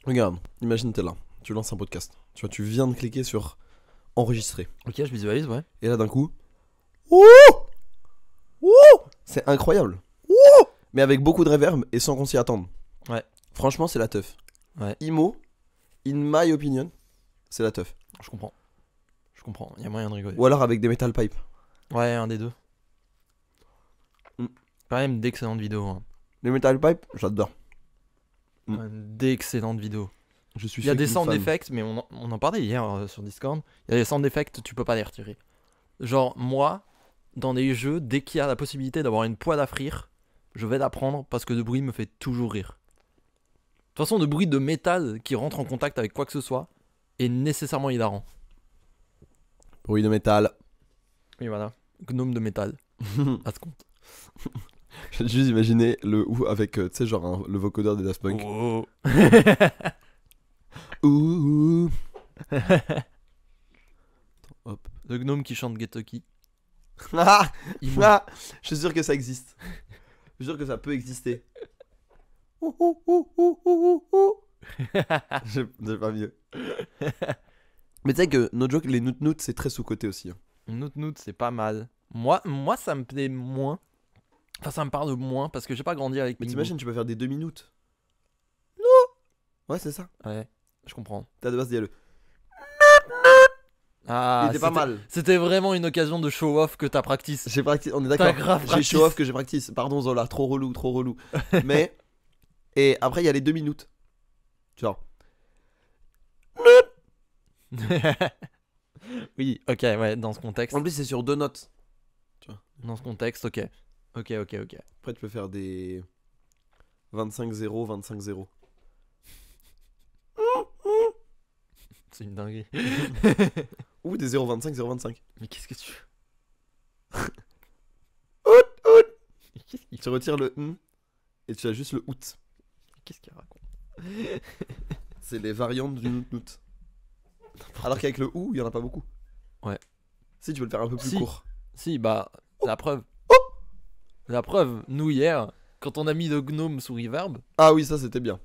Regarde, imagine t'es là, tu lances un podcast. Tu vois, tu viens de cliquer sur enregistrer. Ok, je visualise, ouais. Et là d'un coup, ouh, ouh, c'est incroyable. Ouh, mais avec beaucoup de reverb et sans qu'on s'y attende. Ouais. Franchement, c'est la teuf. Ouais. Imo, in my opinion, c'est la teuf. Je comprends. Je comprends, il y a moyen de rigoler. Ou alors avec des metal pipes. Ouais, un des deux. Mm. Quand même d'excellentes vidéos. Hein. Les metal pipes, j'adore. Mm. Ouais, d'excellentes vidéos. Je suis Il y a des fucking sound fan. effects, mais on en parlait hier sur Discord. Il y a des sound effects, tu peux pas les retirer. Genre, moi, dans les jeux, dès qu'il y a la possibilité d'avoir une poêle à frire, je vais la prendre parce que le bruit me fait toujours rire. De toute façon, le bruit de métal qui rentre en contact avec quoi que ce soit est nécessairement hilarant. Bruit de métal. Oui, voilà. Gnome de métal. À ce compte. J'ai juste imaginé le ou avec, tu sais, genre le vocodeur des Daft Punk. Oh. Ouh. Hop. Le gnome qui chante Get Lucky. Ah, Imo. ah, je suis sûr que ça existe. Je suis sûr que ça peut exister. Ouh, ouh, ouh, ouh, ouh, ouh. J'ai pas mieux. Mais tu sais que, no joke, les noot c'est très sous-côté aussi. Hein. Noot, c'est pas mal. Moi, ça me plaît moins. Enfin, ça me parle moins parce que j'ai pas grandi avec Mais Pingu. t'imagines, tu peux faire des demi-notes. Non. Ouais, c'est ça. Ouais, je comprends. T'as de base, il y a le. Ah, Il était pas mal. C'était vraiment une occasion de show off que t'as practice. J'ai practice, on est T'as d'accord. grave J'ai practice. show off que j'ai practice. Pardon Zola, trop relou, trop relou. Mais. Et après, il y a les 2 minutes. Genre. Oui, ok, ouais, dans ce contexte. En plus, c'est sur 2 notes. Dans ce contexte, ok. Ok. Après, tu peux faire des 25-0, 25-0. C'est une dinguerie. Ou des 0,25, 0,25. Mais qu'est-ce que tu. Qu'est-ce qu'il Tu retires le et tu as juste le out. qu'est-ce qu'il raconte? C'est les variantes du nout. Alors qu'avec le ou, il y en a pas beaucoup. Ouais. Si, tu peux le faire un peu plus Si. court. Si, bah, la preuve. La preuve, nous hier, quand on a mis le gnome sous reverb, Ah oui, ça c'était bien.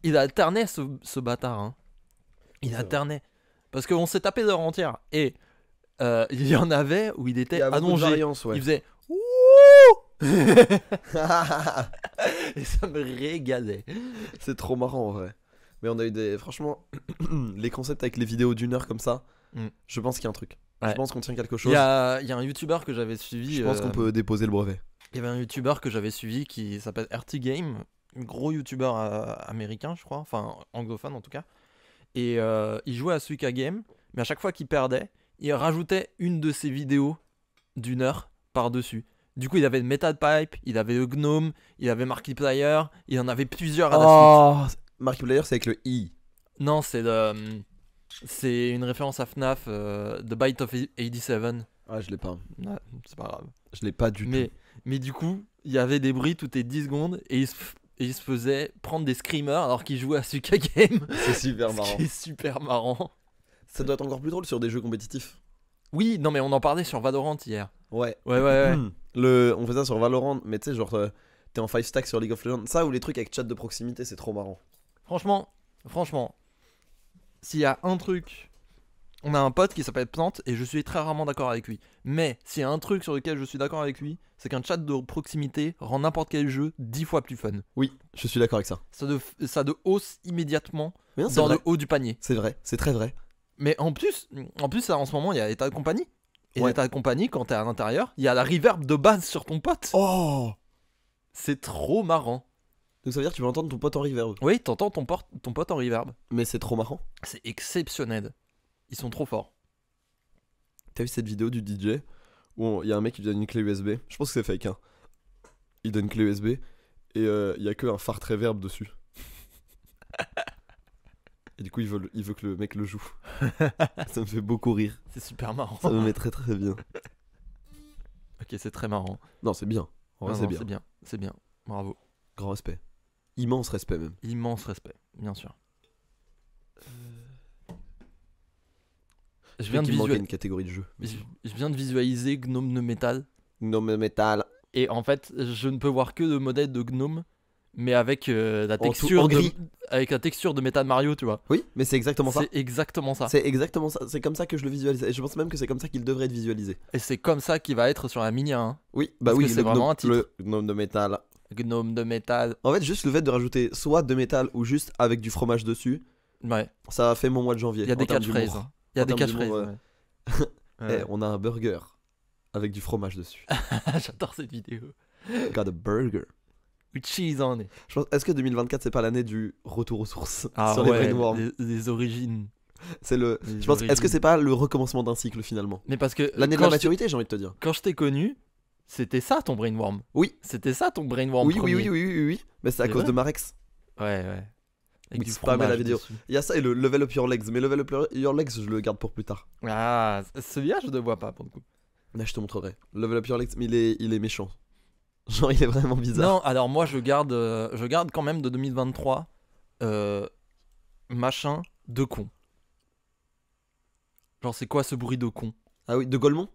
il alternait ce bâtard. Hein. Il C'est alternait. Parce qu'on s'est tapé l'heure entière. Et il y en avait où il Il était y a beaucoup de allongé. variances, ouais. Il faisait. Et ça me régalait. C'est trop marrant en vrai. Mais on a eu des. Franchement, les concepts avec les vidéos d'une heure comme ça, Mm. je pense qu'il y a un truc. Ouais. Je pense qu'on tient quelque Il chose. y a un youtubeur que j'avais suivi. Je pense qu'on peut déposer le brevet. Il y avait un youtubeur que j'avais suivi qui s'appelle RT Game, un gros youtubeur américain, je crois, enfin anglophone en tout cas. Et il jouait à Suika Game, mais à chaque fois qu'il perdait, il rajoutait une de ses vidéos d'une heure par-dessus. Du coup, il avait le Metal Pipe, il avait le Gnome, il avait Markiplier, il en avait plusieurs à la suite. Oh, Markiplier, c'est avec le i. Non, c'est une référence à FNAF, The Bite of 87. Ah, je l'ai pas. Ouais, c'est pas grave. Je l'ai pas du tout. Mais du coup, il y avait des bruits toutes les 10 secondes et il se faisait prendre des screamers alors qu'il jouait à Suika Game. C'est super Ce marrant. qui est super marrant. Ça doit être encore plus drôle sur des jeux compétitifs. Oui, non mais on en parlait sur Valorant hier. Ouais. Ouais. On fait ça sur Valorant, mais tu sais, genre, t'es en 5 stack sur League of Legends. Ça ou les trucs avec chat de proximité, c'est trop marrant. Franchement, s'il y a un truc... On a un pote qui s'appelle Plante et je suis très rarement d'accord avec lui. Mais s'il y a un truc sur lequel je suis d'accord avec lui, c'est qu'un chat de proximité rend n'importe quel jeu 10 fois plus fun. Oui, je suis d'accord avec ça. Ça de hausse immédiatement Mais non, c'est dans vrai. le haut du panier. C'est vrai, c'est très vrai. Mais en plus là, en ce moment, il y a l'état de compagnie. Et Ouais. l'état de compagnie, quand t'es à l'intérieur, il y a la reverb de base sur ton pote. Oh! C'est trop marrant. Donc ça veut dire que tu vas entendre ton pote en reverb. Oui, t'entends ton pote en reverb. Mais c'est trop marrant. C'est exceptionnel. Ils sont trop forts. T'as vu cette vidéo du DJ où il y a un mec qui lui donne une clé USB. Je pense que c'est fake, hein. Il donne une clé USB et il y a que un fart reverb dessus. Et du coup, il veut que le mec le joue. Ça me fait beaucoup rire. C'est super marrant. Ça me met très très bien. Ok, c'est très marrant. Non, c'est bien. En vrai, Non, c'est non, bien. c'est bien. C'est bien. Bravo. Grand respect. Immense respect même. Immense respect, bien sûr. Je viens, de Il manquait visualiser, une catégorie de jeu. je viens de visualiser Gnome de métal. Gnome Metal. Et en fait, je ne peux voir que le modèle de Gnome. mais avec la En texture gris. avec la texture de Metal Mario, tu vois. Oui, mais c'est exactement ça. C'est exactement ça. C'est exactement ça. C'est comme ça que je le visualise. Et je pense même que c'est comme ça qu'il devrait être visualisé. Et c'est comme ça qu'il va être sur la Mini 1. Oui, bah Parce oui, que c'est vraiment un titre. le gnome de métal. Gnome de métal. En fait, juste le fait de rajouter soit de métal ou juste avec du fromage dessus, Ouais. ça a fait mon mois de janvier. Il y a en des termes catchphrases. d'humour. Hein. Il y a En des termes catchphrases. d'humour, Ouais. Ouais. On a un burger avec du fromage dessus. J'adore cette vidéo. Got a burger. With cheese on it. Est-ce que 2024 c'est pas l'année du retour aux sources Ah sur les ouais, brainworms? les origines. C'est le. Les Je pense. Est-ce que origines. c'est pas le recommencement d'un cycle finalement? Mais parce que L'année de quand la je t'ai- maturité, j'ai envie de te dire. quand je t'ai connu, c'était ça ton brainworm. Oui. C'était ça ton brainworm Oui, oui, premier. oui, oui, oui, oui. Mais c'est à C'est cause vrai de Marex. Ouais, ouais. Avec Oui, du c'est pas mal la fromage vidéo. dessus. Il y a ça et le level up your legs. Mais level up your legs, je le garde pour plus tard. Ah, celui-là, je ne vois pas pour le coup. Là, je te montrerai. Level up your legs, mais il est méchant. Genre, il est vraiment bizarre. Non, alors moi, je garde quand même de 2023 machin de con. Genre, c'est quoi ce bruit de con? Ah oui, de Golemont?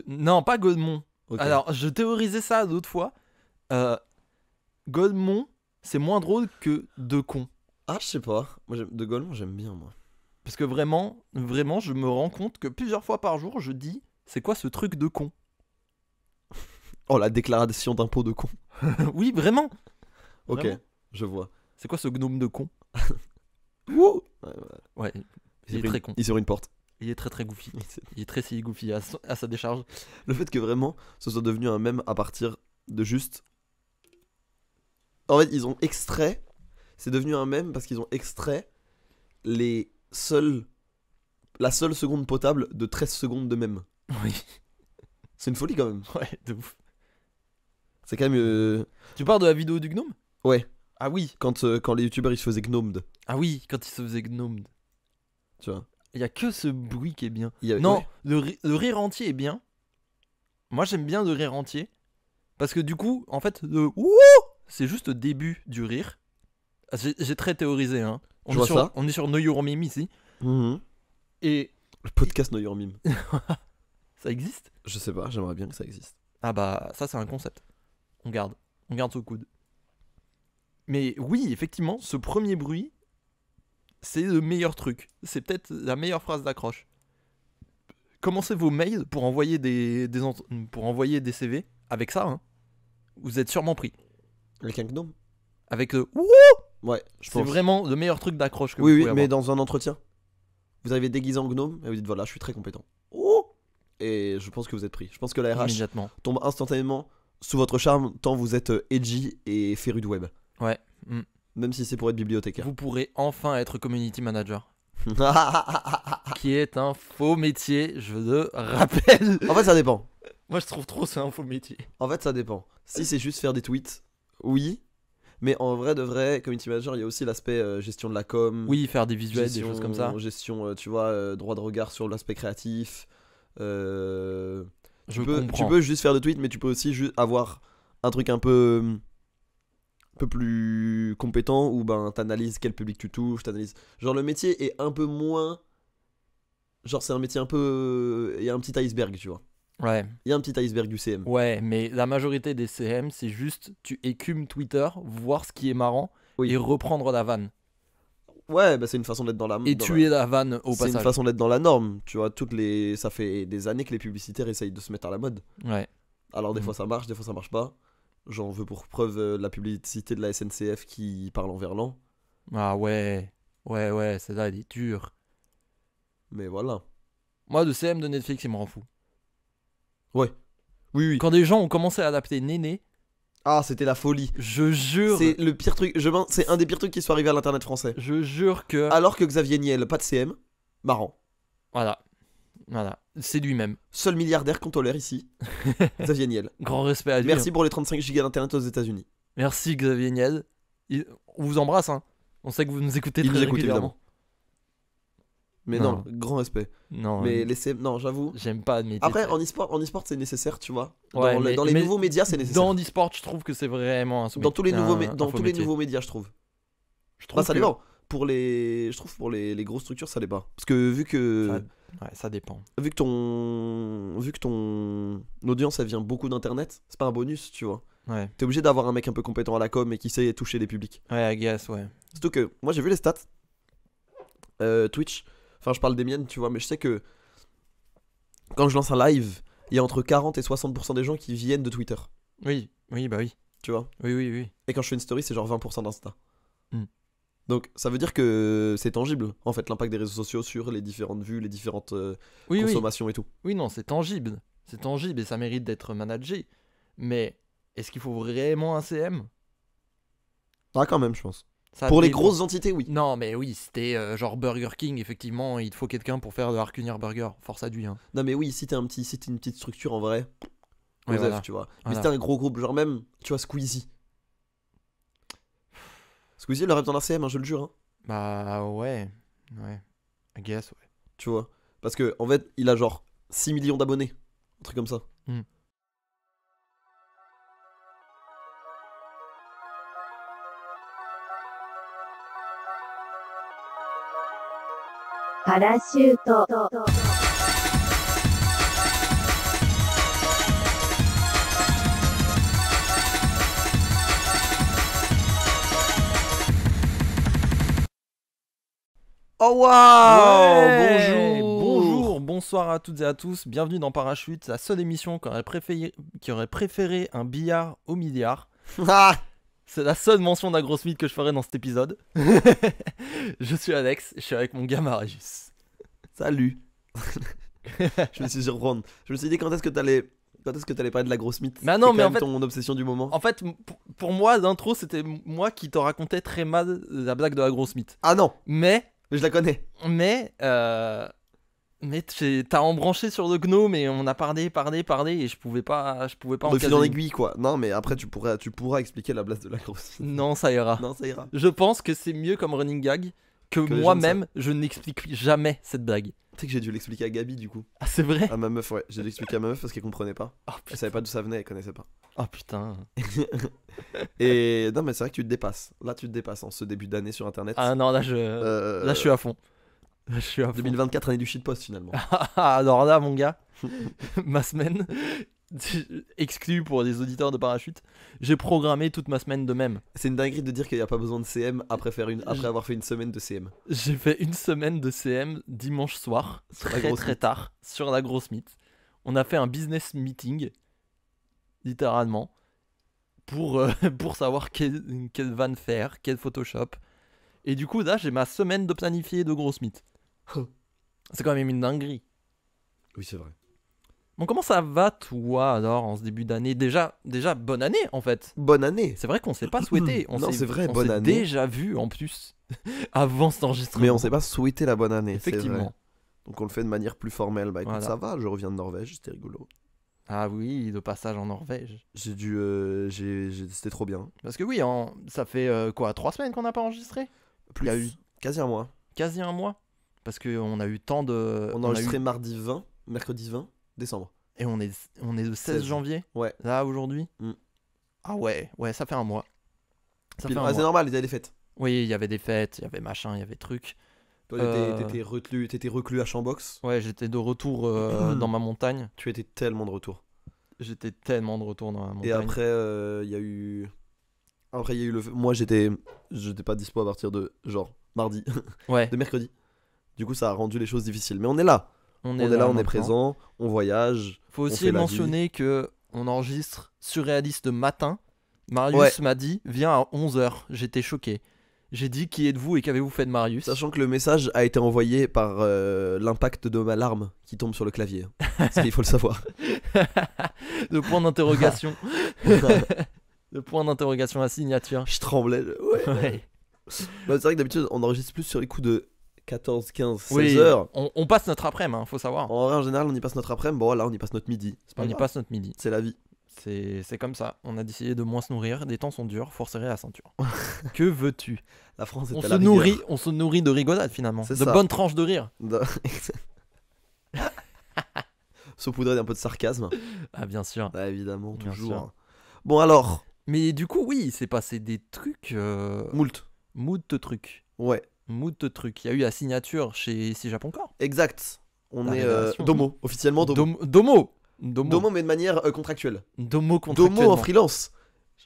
Non, pas Godemont. Ok. Alors, je théorisais ça d'autres fois. Godemont, c'est moins drôle que de con. Ah, je sais pas. Moi, de Golemont, j'aime bien, moi. Parce que vraiment, je me rends compte que plusieurs fois par jour, je dis, c'est quoi ce truc de con? Oh, la déclaration d'impôt de con. Oui, vraiment. Ok, Vraiment. je vois. C'est quoi ce gnome de con? Wouh! Ouais, il est sur très une- con. Il est sur une porte. Il est très très goofy. Il est très silly goofy à sa décharge. Le fait que vraiment ce soit devenu un mème à partir de juste. En fait, ils ont extrait. C'est devenu un mème parce qu'ils ont extrait les seuls. La seule seconde potable de 13 secondes de mème. Oui, C'est une folie quand même. ouais, de ouf. C'est quand même. Tu parles de la vidéo du gnome? Ouais, Ah oui. quand les youtubeurs ils se faisaient gnomed. Ah oui, quand il se faisait gnome. Tu vois. Il y a que ce bruit qui est bien. Il y a- Non, ouais. le rire entier est bien. Moi, j'aime bien le rire entier. Parce que du coup, en fait, le ouh, c'est juste le début du rire. Ah, j'ai très théorisé, hein. Je vois ça. On est sur Know Your Meme ici. Mhm. Et Le podcast Know Your Meme. ça existe? Je sais pas, j'aimerais bien que ça existe. Ah bah, ça, c'est un concept. On garde au coude. Mais oui, effectivement, ce premier bruit, c'est le meilleur truc. C'est peut-être la meilleure phrase d'accroche. Commencez vos mails pour envoyer pour envoyer des CV avec ça. Hein. Vous êtes sûrement pris. Avec un gnome? Avec le ouh, Ouais, je c'est pense. vraiment le meilleur truc d'accroche que Oui, vous oui, pouvez mais avoir. dans un entretien. Vous arrivez déguisé en gnome et vous dites voilà, je suis très compétent. Oh, et je pense que vous êtes pris. Je pense que la RH Immédiatement. tombe instantanément sous votre charme tant vous êtes edgy et féru de web. Ouais. Mm. Même si c'est pour être bibliothécaire. Vous pourrez enfin être community manager. Qui est un faux métier, je le rappelle. En fait, ça dépend. Moi, je trouve trop c'est un faux métier. En fait, ça dépend. Si c'est juste faire des tweets, oui. Mais en vrai de vrai, community manager, il y a aussi l'aspect gestion de la com. Oui, faire des visuels, gestion, des choses comme ça. Gestion, tu vois, droit de regard sur l'aspect créatif. Je tu comprends. peux juste faire de tweets, mais tu peux aussi juste avoir un truc un peu plus compétent où ben t'analyses quel public tu touches, t'analyses. Genre le métier est un peu moins. Genre c'est un métier un peu. Il y a un petit iceberg, tu vois. Ouais. Il y a un petit iceberg UCM. Ouais, mais la majorité des CM, c'est juste tu écumes Twitter, voir ce qui est marrant Oui. et reprendre la vanne. Ouais, bah c'est une façon d'être dans la. Et dans tuer la vanne au C'est une passage. façon d'être dans la norme, tu vois. Ça fait des années que les publicitaires essayent de se mettre à la mode. Ouais. Alors des Mhm. fois ça marche, des fois ça marche pas. J'en veux pour preuve la publicité de la SNCF qui parle en verlan. Ah ouais. Ouais, celle-là, elle est dure. Mais voilà. Moi, le CM de Netflix, il me rend fou. Ouais. Oui, oui. Quand des gens ont commencé à adapter Néné, Ah, c'était la folie. je jure. C'est le pire truc. C'est un des pires trucs qui soit arrivé à l'internet français. Je jure que. Alors que Xavier Niel, pas de CM, marrant. Voilà. C'est lui-même. Seul milliardaire qu'on tolère ici. Xavier Niel. Grand respect à lui. Merci hein. pour les 35 gigas d'internet aux États-Unis. Merci Xavier Niel. On vous embrasse, hein. On sait que vous nous écoutez Il très nous écoute, régulièrement. Mais non, grand respect. Non, Mais les CM, non, j'avoue. j'aime pas admettre. Après, en e-sport, c'est nécessaire, tu vois. Ouais, Dans les mais nouveaux médias, c'est nécessaire. Dans e-sport, je trouve que c'est vraiment un sous- Dans tous les nouveaux, un dans faux tous les métier. nouveaux médias, je trouve. Je trouve Bah, ça que- dépend. Je trouve pour les grosses structures, ça dépend. Parce que vu que Ouais, ça dépend. ton audience elle vient beaucoup d'internet, c'est pas un bonus, tu vois. Ouais, T'es obligé d'avoir un mec un peu compétent à la com et qui sait toucher les publics. ouais, I guess, ouais. Surtout que moi j'ai vu les stats Twitch. Enfin, je parle des miennes, tu vois, mais je sais que quand je lance un live, il y a entre 40 et 60% des gens qui viennent de Twitter, Oui, oui, bah oui. tu vois. Oui, oui, oui. Et quand je fais une story, c'est genre 20% d'Insta. Hmm. Donc ça veut dire que c'est tangible, en fait, l'impact des réseaux sociaux sur les différentes vues, les différentes Oui, oui. consommations et tout. Oui, non, c'est tangible. C'est tangible et ça mérite d'être managé. Mais est-ce qu'il faut vraiment un CM? Ah, quand même, je pense. Ça Pour les dépend. grosses entités, oui. Non, mais oui, c'était genre Burger King, effectivement, il te faut quelqu'un pour faire de Harkunier Burger. Force à lui, hein. Non, mais oui, si t'es une petite structure en vrai, Ouais, Osef, voilà. tu vois. Mais Voilà. si t'es un gros groupe, genre même, tu vois, Squeezie. Squeezie, il aurait besoin d'un CM, hein, je le jure. Hein. Bah ouais. Ouais. I guess, ouais. Tu vois. Parce que en fait, il a genre 6 millions d'abonnés. Un truc comme ça. Hmm. Parachute. Oh waouh Ouais. Bonjour Bonjour, bonsoir à toutes et à tous. Bienvenue dans Parachute, la seule émission qui aurait préféré un billard au milliard. Ah C'est la seule mention d'Agrosmith que je ferai dans cet épisode. Je suis Alex, je suis avec mon gars Marius. Salut Je me suis surprendre. Je me suis dit quand est-ce que t'allais parler de la grosse mythe. Mais non, C'est mais quand en même fait- ton obsession du moment. En fait, pour moi, l'intro, c'était moi qui te racontais très mal la blague de Agrosmith. Ah non, Mais je la connais. t'as embranché sur le gnome et on a parlé et je pouvais pas en De fil en caser. aiguille quoi. Non mais après tu pourras expliquer la blase de la grosse mythe. Non, ça ira. Non ça ira. Je pense que c'est mieux comme running gag que les gens ne moi-même, je n'explique jamais cette blague. Tu sais que j'ai dû l'expliquer à Gabi du coup. Ah, c'est vrai? À ma meuf, ouais. J'ai dû l'expliquer à ma meuf parce qu'elle comprenait pas. Oh Elle putain. savait pas d'où ça venait, elle connaissait pas. Oh, putain. Et non mais c'est vrai que tu te dépasses. Là tu te dépasses en ce début d'année sur internet. Ah non, là je suis à fond. Là, je suis à fond. 2024 année du shitpost finalement. Alors là, mon gars, ma semaine, exclu pour les auditeurs de Parachute, j'ai programmé toute ma semaine de même. C'est une dinguerie de dire qu'il n'y a pas besoin de CM après avoir fait une semaine de CM. J'ai fait une semaine de CM dimanche soir, Sur la très grosse très mythe. tard, sur la grosse mythe. On a fait un business meeting, littéralement, pour savoir quelle vanne faire, quel Photoshop. Et du coup, là, j'ai ma semaine de planifier de grosse mythe. C'est quand même une dinguerie. Oui c'est vrai. Bon, comment ça va, toi, alors, en ce début d'année? Déjà, bonne année, en fait. Bonne année. C'est vrai qu'on s'est pas souhaité. Non, c'est vrai, on bonne s'est année. déjà vu, en plus, avant cet enregistrement. Mais on s'est pas souhaité la bonne année. c'est vrai. Effectivement. Donc on le fait de manière plus formelle. Bah écoute Voilà. ça va, je reviens de Norvège, c'était rigolo. Ah oui, le passage en Norvège. J'ai dû, c'était trop bien. Parce que oui, ça fait quoi, 3 semaines qu'on n'a pas enregistré? Plus, Il y a eu quasi un mois. quasi un mois. Parce qu'on a eu tant de... On a enregistré mercredi 20 décembre. Et on est le 16 16. janvier, Ouais. là, aujourd'hui. Mm. Ah ouais, ça fait un mois. Ça Puis, fait un c'est mois. normal, il y a des fêtes. Oui, il y avait des fêtes, il y avait machin, il y avait trucs. Toi, Euh. t'étais reclus à Chambox. Ouais, j'étais de retour dans ma montagne. Tu étais tellement de retour. J'étais tellement de retour dans ma montagne. Et après, il y a eu. Après, il y a eu le. Moi, j'étais pas dispo à partir de genre mardi, Ouais, de mercredi. Du coup, ça a rendu les choses difficiles. Mais on est là. on On est est là, là on est maintenant. présent, on voyage. Faut on aussi fait la mentionner que on enregistre Surréaliste matin. Marius Ouais. m'a dit, viens à 11h. J'étais choqué. J'ai dit, qui êtes-vous et qu'avez-vous fait de Marius? Sachant que le message a été envoyé par l'impact de ma larme qui tombe sur le clavier. Parce qu'il faut le savoir. Le point d'interrogation. Le point d'interrogation à signature. Je tremblais. Ouais. Ouais. Bah, c'est vrai que d'habitude, on enregistre plus sur les coups de 14, 15, 16 Oui, heures. on passe notre après-midi, faut savoir. En vrai, en général, on y passe notre après-midi. Bon, là, on y passe notre midi. C'est pas On y grave. passe notre midi. C'est la vie. C'est comme ça. On a décidé de moins se nourrir. Les temps sont durs. Faut serrer la ceinture. Que veux-tu? La France est On à se la rigueur. nourrit. On se nourrit de rigolade finalement. C'est De ça. bonnes tranches de rire. Saupoudré d'un peu de sarcasme. Ah bien sûr. Bah, évidemment, Bien toujours. sûr. Bon, alors, Mais du coup, oui, il s'est passé des trucs. moult. Mood de trucs. Ouais, Mood de trucs. Il y a eu la signature chez Si Japon Corps. exact. On La est révélation. Domo, officiellement Domo. Domo. Domo, mais de manière contractuelle. Domo contractuellement. Domo en freelance.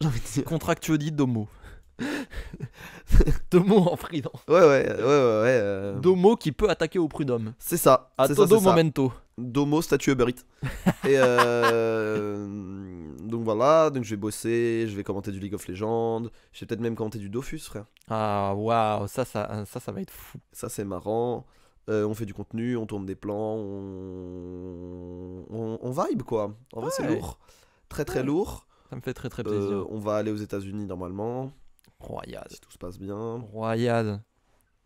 J'ai envie de dire. Contractuodi domo. Domo en freelance. Ouais. Domo qui peut attaquer au prud'homme. C'est ça. A C'est todo ça. momento. Domo statut Uber Eats. Et donc voilà, donc je vais bosser, je vais commenter du League of Legends, je vais peut-être même commenter du Dofus, frère. Ah waouh, ça va être fou. Ça c'est marrant. On fait du contenu, on tourne des plans, on vibe quoi. En vrai c'est Ouais. lourd, très Ouais. lourd. Ça me fait très plaisir. On va aller aux États-Unis normalement, Royal. si tout se passe bien. Royal.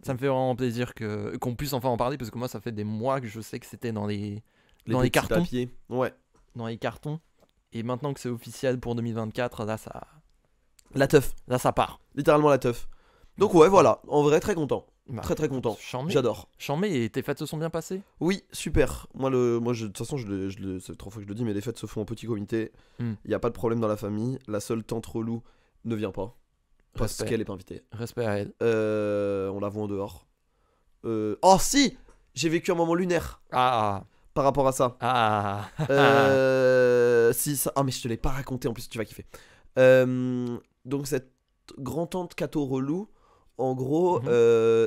Ça me fait vraiment plaisir qu'on puisse enfin en parler parce que moi ça fait des mois que je sais que c'était dans les Petits cartons. papiers. Ouais. Dans les cartons. Et maintenant que c'est officiel pour 2024, La teuf, là ça part. littéralement la teuf. Donc ouais voilà, en vrai très content, Bah, très content. Chambé. J'adore. Chambé, et tes fêtes se sont bien passées? Oui, super. Moi, de toute façon, c'est 3 fois que je le dis, mais les fêtes se font en petit comité. Il n'y a pas de problème dans la famille. La seule tante relou ne vient pas. Parce Respect. qu'elle est pas invitée. Respect à elle. On la voit en dehors. Oh si, j'ai vécu un moment lunaire Ah. par rapport à ça. Ah. Si ça... Ah mais je te l'ai pas raconté, en plus tu vas kiffer. Donc cette grand-tante Cato relou, en gros,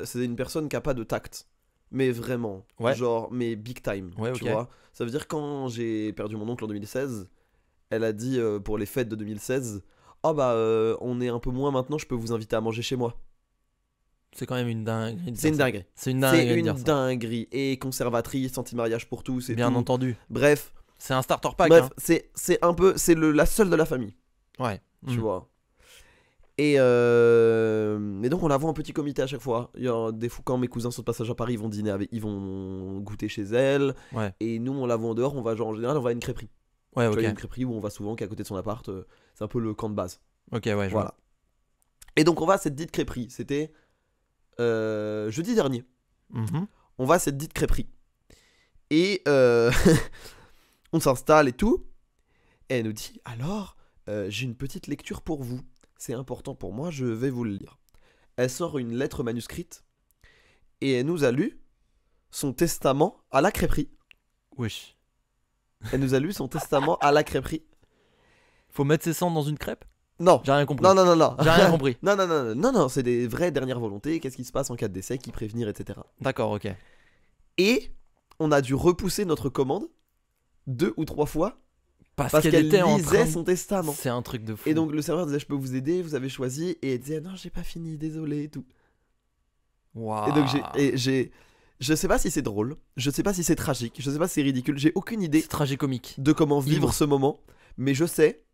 c'est une personne qui a pas de tact. Mais vraiment, Ouais. genre, mais big time, Ouais, tu ok. vois. Ça veut dire quand j'ai perdu mon oncle en 2016, elle a dit pour les fêtes de 2016, oh bah on est un peu moins maintenant, je peux vous inviter à manger chez moi. C'est quand même une dinguerie. de C'est une dire ça. dinguerie. C'est une dinguerie. C'est de une dire ça. dinguerie. Et conservatrice, anti-mariage pour tous et Bien tout. entendu. Bref, C'est un starter pack. bref, Hein. c'est un peu, la seule de la famille, Ouais. tu Mm. vois. Et donc on la voit en petit comité à chaque fois. Il y a des fois quand mes cousins sont de passage à Paris, ils vont dîner avec, ils vont goûter chez elle. Ouais. Et nous on la voit en dehors, on va genre en général on va à une crêperie. Ouais, Tu vois, ok. il y a une crêperie où on va souvent, qui est à côté de son appart. C'est un peu le camp de base. Ok, ouais, je vois. Voilà. Et donc on va à cette dite crêperie. C'était jeudi dernier. Mhm. On va à cette dite crêperie. Et on s'installe et tout. Et elle nous dit, alors, j'ai une petite lecture pour vous. C'est important pour moi, je vais vous le lire. Elle sort une lettre manuscrite. Et elle nous a lu son testament à la crêperie. Wesh. Elle nous a lu son testament à la crêperie. Faut mettre ses cendres dans une crêpe? Non. J'ai rien compris. Non. J'ai rien compris. Non, c'est des vraies dernières volontés. Qu'est-ce qui se passe en cas de décès, qui prévenir, etc. D'accord, ok. Et on a dû repousser notre commande 2 ou 3 fois Parce parce qu'elle qu'elle était en lisait train. son testament. C'est un truc de fou. Et donc le serveur disait, je peux vous aider, vous avez choisi. Et elle disait, non, j'ai pas fini, désolé et tout. Waouh. Et donc je sais pas si c'est drôle, je sais pas si c'est tragique, je sais pas si c'est ridicule, j'ai aucune idée C'est tragicomique. de comment vivre Imo. ce moment, mais je sais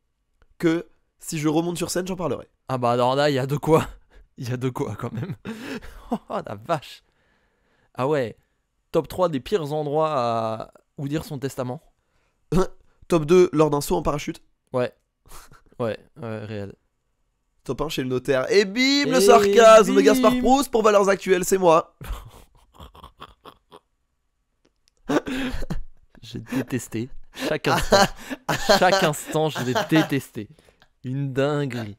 que si je remonte sur scène, j'en parlerai. Ah bah alors là, il y a de quoi. Il y a de quoi quand même. Oh la vache. Ah ouais. Top 3 des pires endroits où dire son testament. Top 2, lors d'un saut en parachute. Ouais. Ouais, réel. Top 1, chez le notaire. Et bim, le Et sarcasme de bim. Gaspard Proust pour Valeurs Actuelles, c'est moi. J'ai détesté. Chaque instant. Chaque instant, je l'ai détesté. Une dinguerie.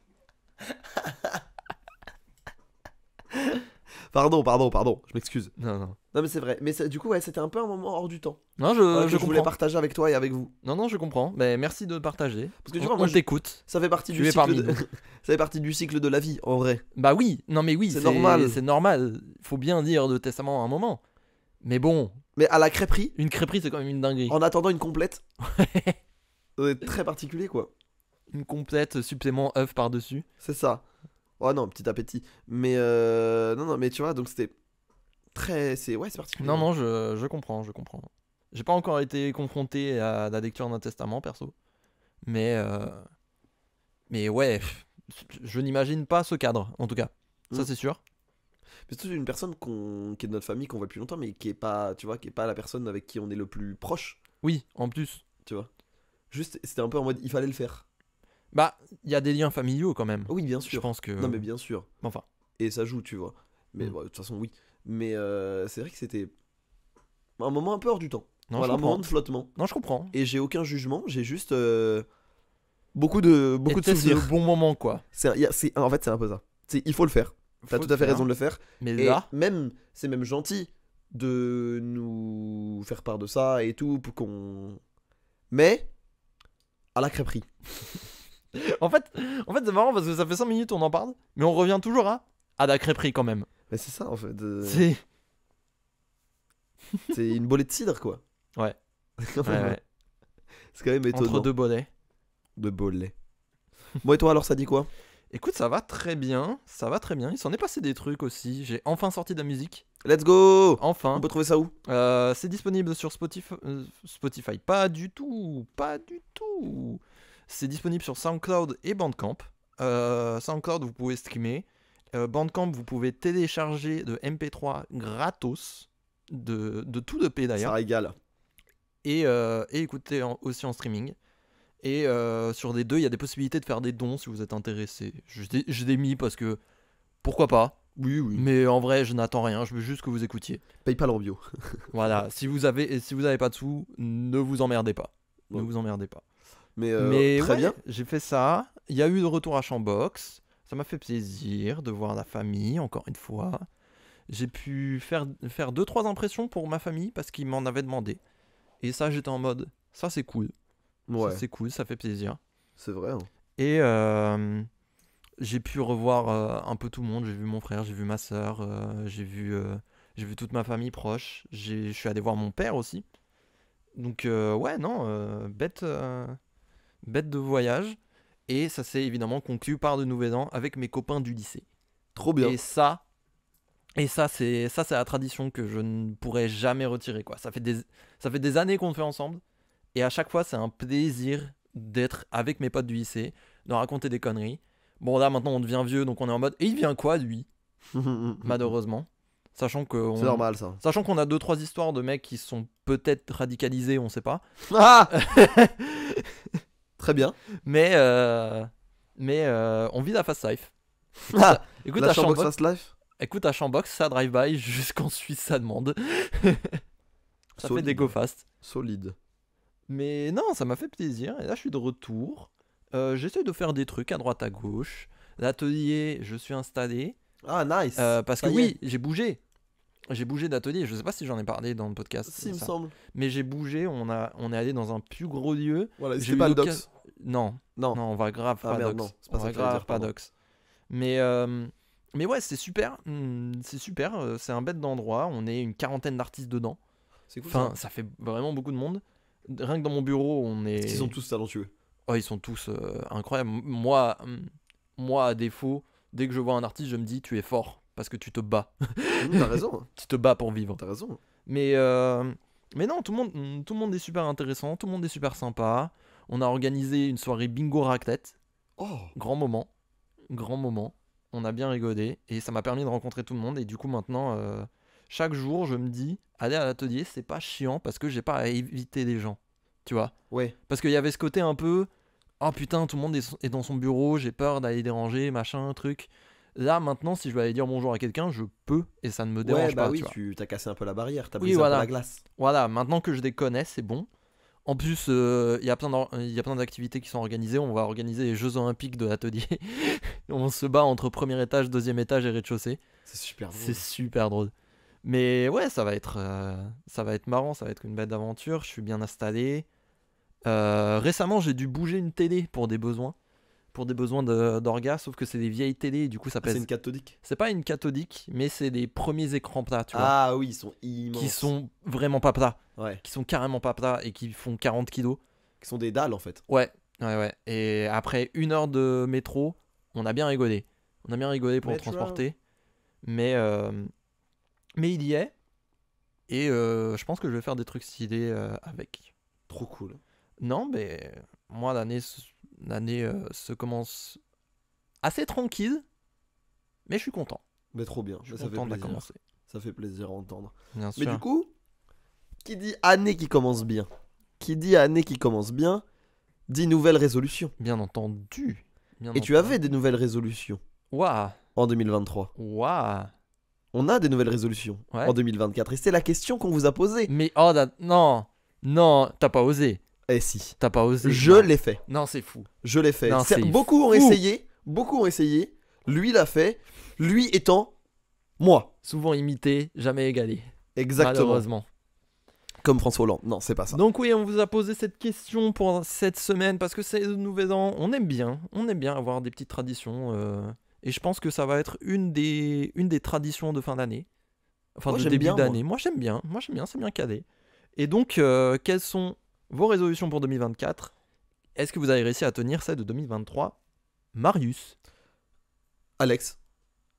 Pardon, je m'excuse. Non. Non mais c'est vrai, mais du coup ouais, c'était un peu un moment hors du temps. Non, Voilà, que je je voulais comprends. partager avec toi et avec vous. Non, je comprends. Mais merci de partager. Parce que tu On- vois, moi, on t'écoute. Ça fait partie Tu du es cycle parmi de... nous. ça fait partie du cycle de la vie, en vrai. Bah oui, non mais oui, C'est normal. C'est normal. Faut bien dire de testament à un moment. Mais bon, Mais à la crêperie, une crêperie, c'est quand même une dinguerie. en attendant une complète, c'est très particulier quoi. Une complète supplément œuf par-dessus. C'est ça. Oh non, petit appétit. Mais non, mais tu vois, donc c'était très... c'est particulier. Non, je comprends. J'ai pas encore été confronté à la lecture d'un testament, perso. Mais ouais, je n'imagine pas ce cadre, en tout cas. Ça, Mm. c'est sûr. Mais c'est une personne qui est de notre famille, qu'on voit depuis longtemps, mais qui est pas, tu vois, qui est pas la personne avec qui on est le plus proche, Oui, en plus. tu vois. Juste, c'était un peu en mode, il fallait le faire. Bah, il y a des liens familiaux quand même. Oui, bien Je sûr. pense que... Non, mais bien sûr. Enfin, Et ça joue, tu vois. Mais Mm. bon, de toute façon, oui. Mais c'est vrai que c'était un moment un peu hors du temps. non, Voilà, un je moment comprends. de flottement. Non, je comprends. Et j'ai aucun jugement, j'ai juste beaucoup de Était-ce souvenirs. le bon moment, quoi. En fait, c'est un peu ça. Il faut le faire. T'as Faut tout à fait le faire. raison de le faire. Mais Et là, c'est même gentil de nous faire part de ça et tout pour qu'on. Mais à la crêperie. En fait, c'est marrant parce que ça fait 5 minutes on en parle, mais on revient toujours à la crêperie quand même. Mais c'est ça en fait. C'est C'est une bolée de cidre quoi. Ouais. C'est ouais. quand même étonnant. Entre deux bolets. De bolée. Bon et toi alors ça dit quoi? Écoute, ça va très bien. Il s'en est passé des trucs aussi. J'ai enfin sorti de la musique. Let's go. On Enfin. peut trouver ça où? C'est disponible sur Spotify. Spotify. Pas du tout. C'est disponible sur SoundCloud et Bandcamp. SoundCloud, vous pouvez streamer. Bandcamp, vous pouvez télécharger de MP3 gratos. De tout de P Ça d'ailleurs. régale. Et écouter aussi en streaming. Et sur des deux, il y a des possibilités de faire des dons si vous êtes intéressé. Je l'ai mis parce que pourquoi pas. Oui. Mais en vrai, je n'attends rien. Je veux juste que vous écoutiez. Paye pas en bio. Voilà. Si vous avez pas de sous, ne vous emmerdez pas. Ouais. Ne vous emmerdez pas. Mais très ouais, bien. j'ai fait ça. Il y a eu de retour à Chambox. Ça m'a fait plaisir de voir la famille encore une fois. J'ai pu faire 2-3 impressions pour ma famille parce qu'ils m'en avaient demandé. Et ça, j'étais en mode, ça c'est cool. Ouais. Ça, c'est cool, ça fait plaisir. C'est vrai. Hein. Et j'ai pu revoir un peu tout le monde. J'ai vu mon frère, j'ai vu ma soeur, j'ai vu toute ma famille proche. Je suis allé voir mon père aussi. Donc ouais, non, bête de voyage. Et ça s'est évidemment conclu par de Nouvel An avec mes copains du lycée. Trop bien. Et ça c'est la tradition que je ne pourrais jamais retirer, quoi. Ça fait des années qu'on le fait ensemble. Et à chaque fois, c'est un plaisir d'être avec mes potes du lycée, de raconter des conneries. Bon, là, maintenant, on devient vieux, donc on est en mode... Et il vient quoi, lui? Malheureusement. Sachant que C'est normal ça. Sachant qu'on a 2-3 histoires de mecs qui sont peut-être radicalisés, on sait pas. Ah. Très bien. Mais on vit la fast life. Ah, Écoute, la à Chambox Chambox, Fast Life. ça drive-by jusqu'en Suisse, ça demande. Ça fait Solide. des go fast. Solide. Mais non, ça m'a fait plaisir. Et là, je suis de retour. J'essaie de faire des trucs à droite à gauche. L'atelier, je suis installé. Ah nice. Parce que Ça y oui, j'ai bougé. J'ai bougé d'atelier. Je sais pas si j'en ai parlé dans le podcast. Si, il me ça. semble. Mais j'ai bougé. On est allé dans un plus gros lieu. Voilà, J'ai c'était eu pas le l'occasion- dox. Non, Non. on va grave Ah pas merde, dox. non, c'est pas On ça va que j'allais grave dire, pas pardon. dox. Mais ouais, c'est super. C'est super. C'est un bête d'endroit. On est une quarantaine d'artistes dedans. C'est cool Enfin, ça. ça fait vraiment beaucoup de monde. Rien que dans mon bureau, on est. Ils sont tous talentueux. Oh, ils sont tous incroyables. Moi, à défaut, dès que je vois un artiste, je me dis tu es fort parce que tu te bats. T'as raison. Tu te bats pour vivre. T'as raison. Mais non, tout le monde est super intéressant, tout le monde est super sympa. On a organisé une soirée bingo raclette. Oh. Grand moment. On a bien rigolé et ça m'a permis de rencontrer tout le monde. Et du coup, maintenant, chaque jour, je me dis, aller à l'atelier, c'est pas chiant parce que j'ai pas à éviter les gens. Tu vois? Ouais. Parce qu'il y avait ce côté un peu, oh putain, tout le monde est dans son bureau, j'ai peur d'aller déranger, machin, truc. Là, maintenant, si je veux aller dire bonjour à quelqu'un, je peux et ça ne me dérange Ouais, bah pas. oui, tu vois. tu t'as cassé un peu la barrière, t'as Oui, brisé voilà. un peu la glace. Voilà, maintenant que je les connais, c'est bon. En plus, il y a plein d'activités qui sont organisées. On va organiser les Jeux Olympiques de l'atelier. On se bat entre premier étage, deuxième étage et rez-de-chaussée. C'est super drôle. C'est super drôle. Mais ouais, ça va être marrant, ça va être une belle aventure. Je suis bien installé. Récemment, j'ai dû bouger une télé pour des besoins d'orgas, sauf que c'est des vieilles télés, et du coup ça Ah, pèse. c'est une cathodique. C'est pas une cathodique, mais c'est des premiers écrans plats, tu vois, Ah oui, ils sont immenses. qui sont vraiment pas plats, Ouais. qui sont carrément pas plats et qui font 40 kilos. Qui sont des dalles en fait. Ouais. Et après 1 heure de métro, on a bien rigolé. Pour le Metro. transporter. Mais il y est. Et je pense que je vais faire des trucs stylés avec. Trop cool. Non, mais moi, l'année se commence assez tranquille. Mais je suis content. Mais trop bien. Je Mais suis ça fait content de la plaisir. commencer. Ça fait plaisir à entendre. Bien Mais sûr. du coup, qui dit année qui commence bien, dit nouvelle résolution. Bien entendu. Et tu avais des nouvelles résolutions Waouh. en 2023. Waouh. On a des nouvelles résolutions Ouais. en 2024. Et c'est la question qu'on vous a posée. Mais oh, non, t'as pas osé. Eh si. T'as pas osé. Je Non. l'ai fait. Non, c'est fou. Je l'ai fait. Non, c'est Beaucoup ont fou. essayé. Beaucoup ont essayé. Lui l'a fait. Lui étant moi. Souvent imité, jamais égalé. Exactement. Malheureusement. Comme François Hollande. Non, c'est pas ça. Donc oui, on vous a posé cette question pour cette semaine parce que c'est le nouvel an. On aime bien avoir des petites traditions. Et je pense que ça va être une des traditions de fin d'année. Enfin, Moi, de j'aime début bien, d'année. Moi, j'aime bien, c'est bien calé. Et donc, quelles sont vos résolutions pour 2024 ? Est-ce que vous avez réussi à tenir celle de 2023 ? Marius. Alex,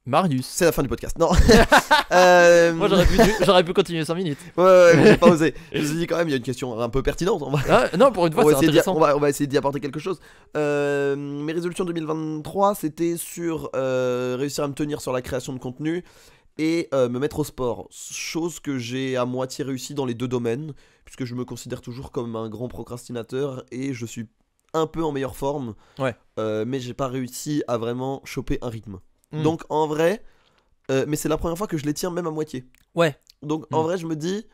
Marius. c'est la fin du podcast. Non. Moi, j'aurais pu continuer 5 minutes. Ouais, mais j'ai pas osé. Je me suis dit quand même, il y a une question un peu pertinente. Non, pour une fois, c'est intéressant. On va essayer d'y apporter quelque chose. Mes résolutions 2023, c'était sur réussir à me tenir sur la création de contenu et me mettre au sport. Chose que j'ai à moitié réussi dans les deux domaines, puisque je me considère toujours comme un grand procrastinateur et je suis un peu en meilleure forme. Ouais. Mais j'ai pas réussi à vraiment choper un rythme. Mm. Donc en vrai, mais c'est la première fois que je les tiens même à moitié. Ouais. Donc en vrai, je me dis,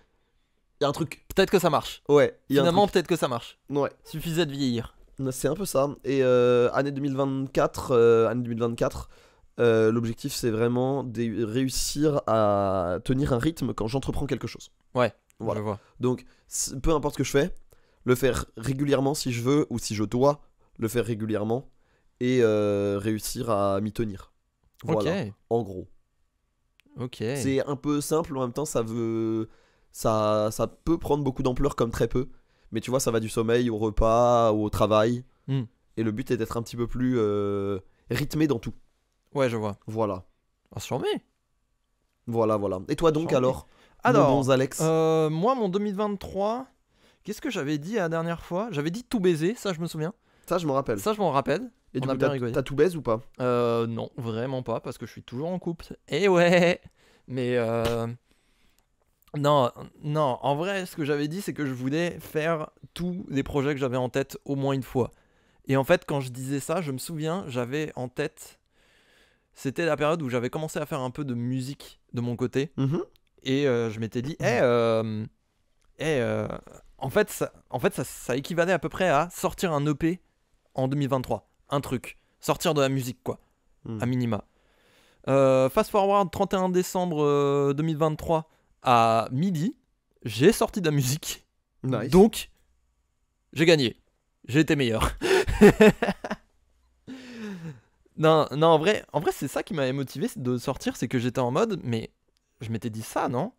il y a un truc. Peut-être que ça marche. Ouais, il y a un Finalement, truc. peut-être que ça marche. Ouais. Suffisait de vieillir. C'est un peu ça. Et année 2024, l'objectif c'est vraiment de réussir à tenir un rythme quand j'entreprends quelque chose. Ouais, Voilà. je vois. Donc peu importe ce que je fais, le faire régulièrement si je veux ou si je dois le faire régulièrement et réussir à m'y tenir. Voilà, en gros. Ok. C'est un peu simple, en même temps ça peut prendre beaucoup d'ampleur comme très peu. Mais tu vois, ça va du sommeil au repas, au travail. Mm. Et le but est d'être un petit peu plus rythmé dans tout. Ouais, je vois. Voilà. Ah, sûrement. Voilà. Et toi donc Sûrement. alors Alors, mon bon Alex moi, mon 2023, qu'est-ce que j'avais dit la dernière fois ? J'avais dit tout baiser, ça je me souviens. Ça, je me rappelle. Ça, je m'en rappelle. Et on du a coup, bien rigolé. t'as tout baise ou pas ? Non, vraiment pas, parce que je suis toujours en couple. Et ouais. Mais non, en vrai, ce que j'avais dit, c'est que je voulais faire tous les projets que j'avais en tête au moins une fois. Et en fait, quand je disais ça, je me souviens, j'avais en tête, c'était la période où j'avais commencé à faire un peu de musique de mon côté. Et je m'étais dit, en fait, ça équivalait à peu près à sortir un EP en 2023. Un truc. Sortir de la musique, quoi. À minima. Fast forward 31 décembre 2023 à midi, j'ai sorti de la musique. Nice. Donc, j'ai gagné. J'ai été meilleur. non, en vrai c'est ça qui m'avait motivé de sortir, c'est que j'étais en mode, mais je m'étais dit ça, non ?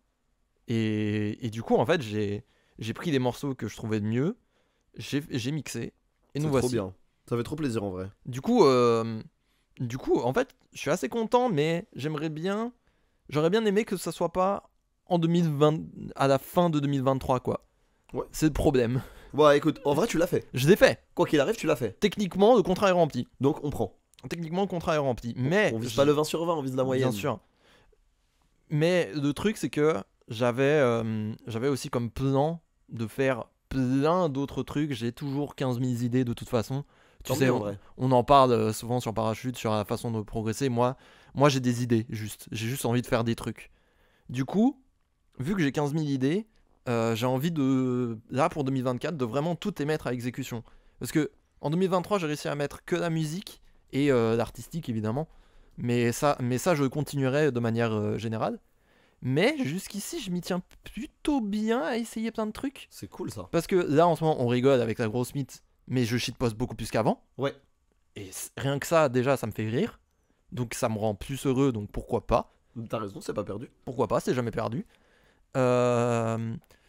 Et du coup, en fait, j'ai pris des morceaux que je trouvais de mieux, j'ai mixé, et nous C'est voici. trop bien. Ça fait trop plaisir en vrai. Du coup, en fait, je suis assez content, mais j'aurais bien aimé que ça soit pas en 2020, à la fin de 2023, quoi. Ouais. C'est le problème. Bon, écoute, en vrai, tu l'as fait. Je l'ai fait. Quoi qu'il arrive, tu l'as fait. Techniquement, le contrat est rempli. Donc, on prend. Techniquement, le contrat est rempli. Mais On vise pas le 20 sur 20, on vise la moyenne. bien sûr. Mais le truc, c'est que j'avais aussi comme plan de faire plein d'autres trucs. J'ai toujours 15 000 idées de toute façon. Tu Tant sais, mieux, en vrai. on en parle souvent sur Parachute, sur la façon de progresser. Moi j'ai des idées, juste. J'ai juste envie de faire des trucs. Du coup, vu que j'ai 15 000 idées, j'ai envie là pour 2024, de vraiment tout les mettre à exécution. Parce que en 2023, j'ai réussi à mettre que la musique et l'artistique, évidemment. Mais ça, je continuerai de manière générale. Mais jusqu'ici, je m'y tiens plutôt bien à essayer plein de trucs. C'est cool ça. Parce que là, en ce moment, on rigole avec la grosse mythe, mais je shitpost beaucoup plus qu'avant. Ouais. Et rien que ça, déjà, ça me fait rire. Donc ça me rend plus heureux, donc pourquoi pas. T'as raison, c'est pas perdu. Pourquoi pas, c'est jamais perdu.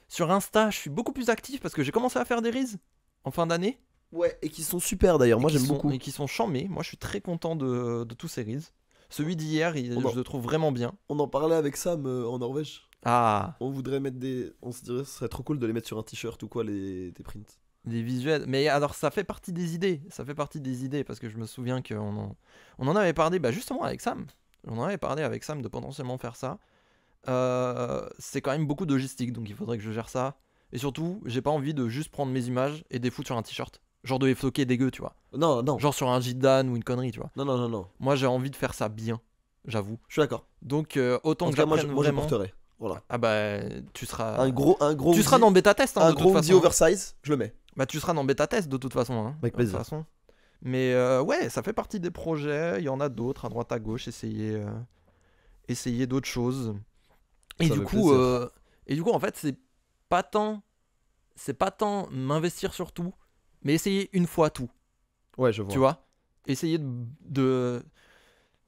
Sur Insta, je suis beaucoup plus actif parce que j'ai commencé à faire des reels en fin d'année. Ouais, et qui sont super d'ailleurs. Moi, j'aime beaucoup. Et qui sont chambés. Moi, je suis très content de tous ces reels. Celui d'hier, je le trouve vraiment bien. On en parlait avec Sam en Norvège. Ah, On voudrait mettre des. On se dirait, ce serait trop cool de les mettre sur un t-shirt ou quoi, tes prints. des visuels. Mais alors, ça fait partie des idées. Parce que je me souviens qu'on en avait parlé justement avec Sam. On en avait parlé avec Sam de potentiellement faire ça. C'est quand même beaucoup de logistique, donc il faudrait que je gère ça. Et surtout, j'ai pas envie de juste prendre mes images et des foutre sur un t-shirt. Genre de les floquer dégueu, tu vois. Non. Genre sur un Jidan ou une connerie, tu vois. Non. Moi, j'ai envie de faire ça bien, j'avoue. Je suis d'accord. Donc, autant En que tout cas, moi, j'apprenne je vraiment. porterai. Voilà. Ah bah, tu seras. Un gros. Tu seras dans bêta test, hein, un de toute gros façon. hoodie oversize, je le mets. Bah, tu seras dans bêta test de toute façon. Hein, Avec de plaisir. toute façon. Mais ouais, ça fait partie des projets. Il y en a d'autres à droite à gauche. Essayer d'autres choses. Et Ça du fait coup, plaisir. en fait, pas tant m'investir sur tout, mais essayer une fois tout. Ouais, je vois. Tu vois, essayer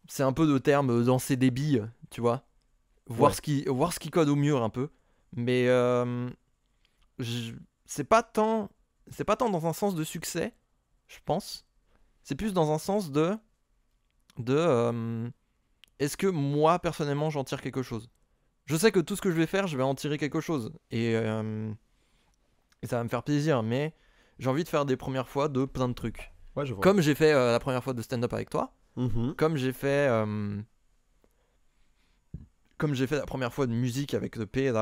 c'est un peu de terme danser des billes, tu vois, voir ce qui code au mur un peu, mais c'est pas tant dans un sens de succès, je pense. C'est plus dans un sens de est-ce que moi personnellement j'en tire quelque chose. Je sais que tout ce que je vais faire, je vais en tirer quelque chose et ça va me faire plaisir, mais j'ai envie de faire des premières fois de plein de trucs. Ouais, je vois. Comme j'ai fait la première fois de stand-up avec toi, Mhm. comme j'ai fait la première fois de musique avec le P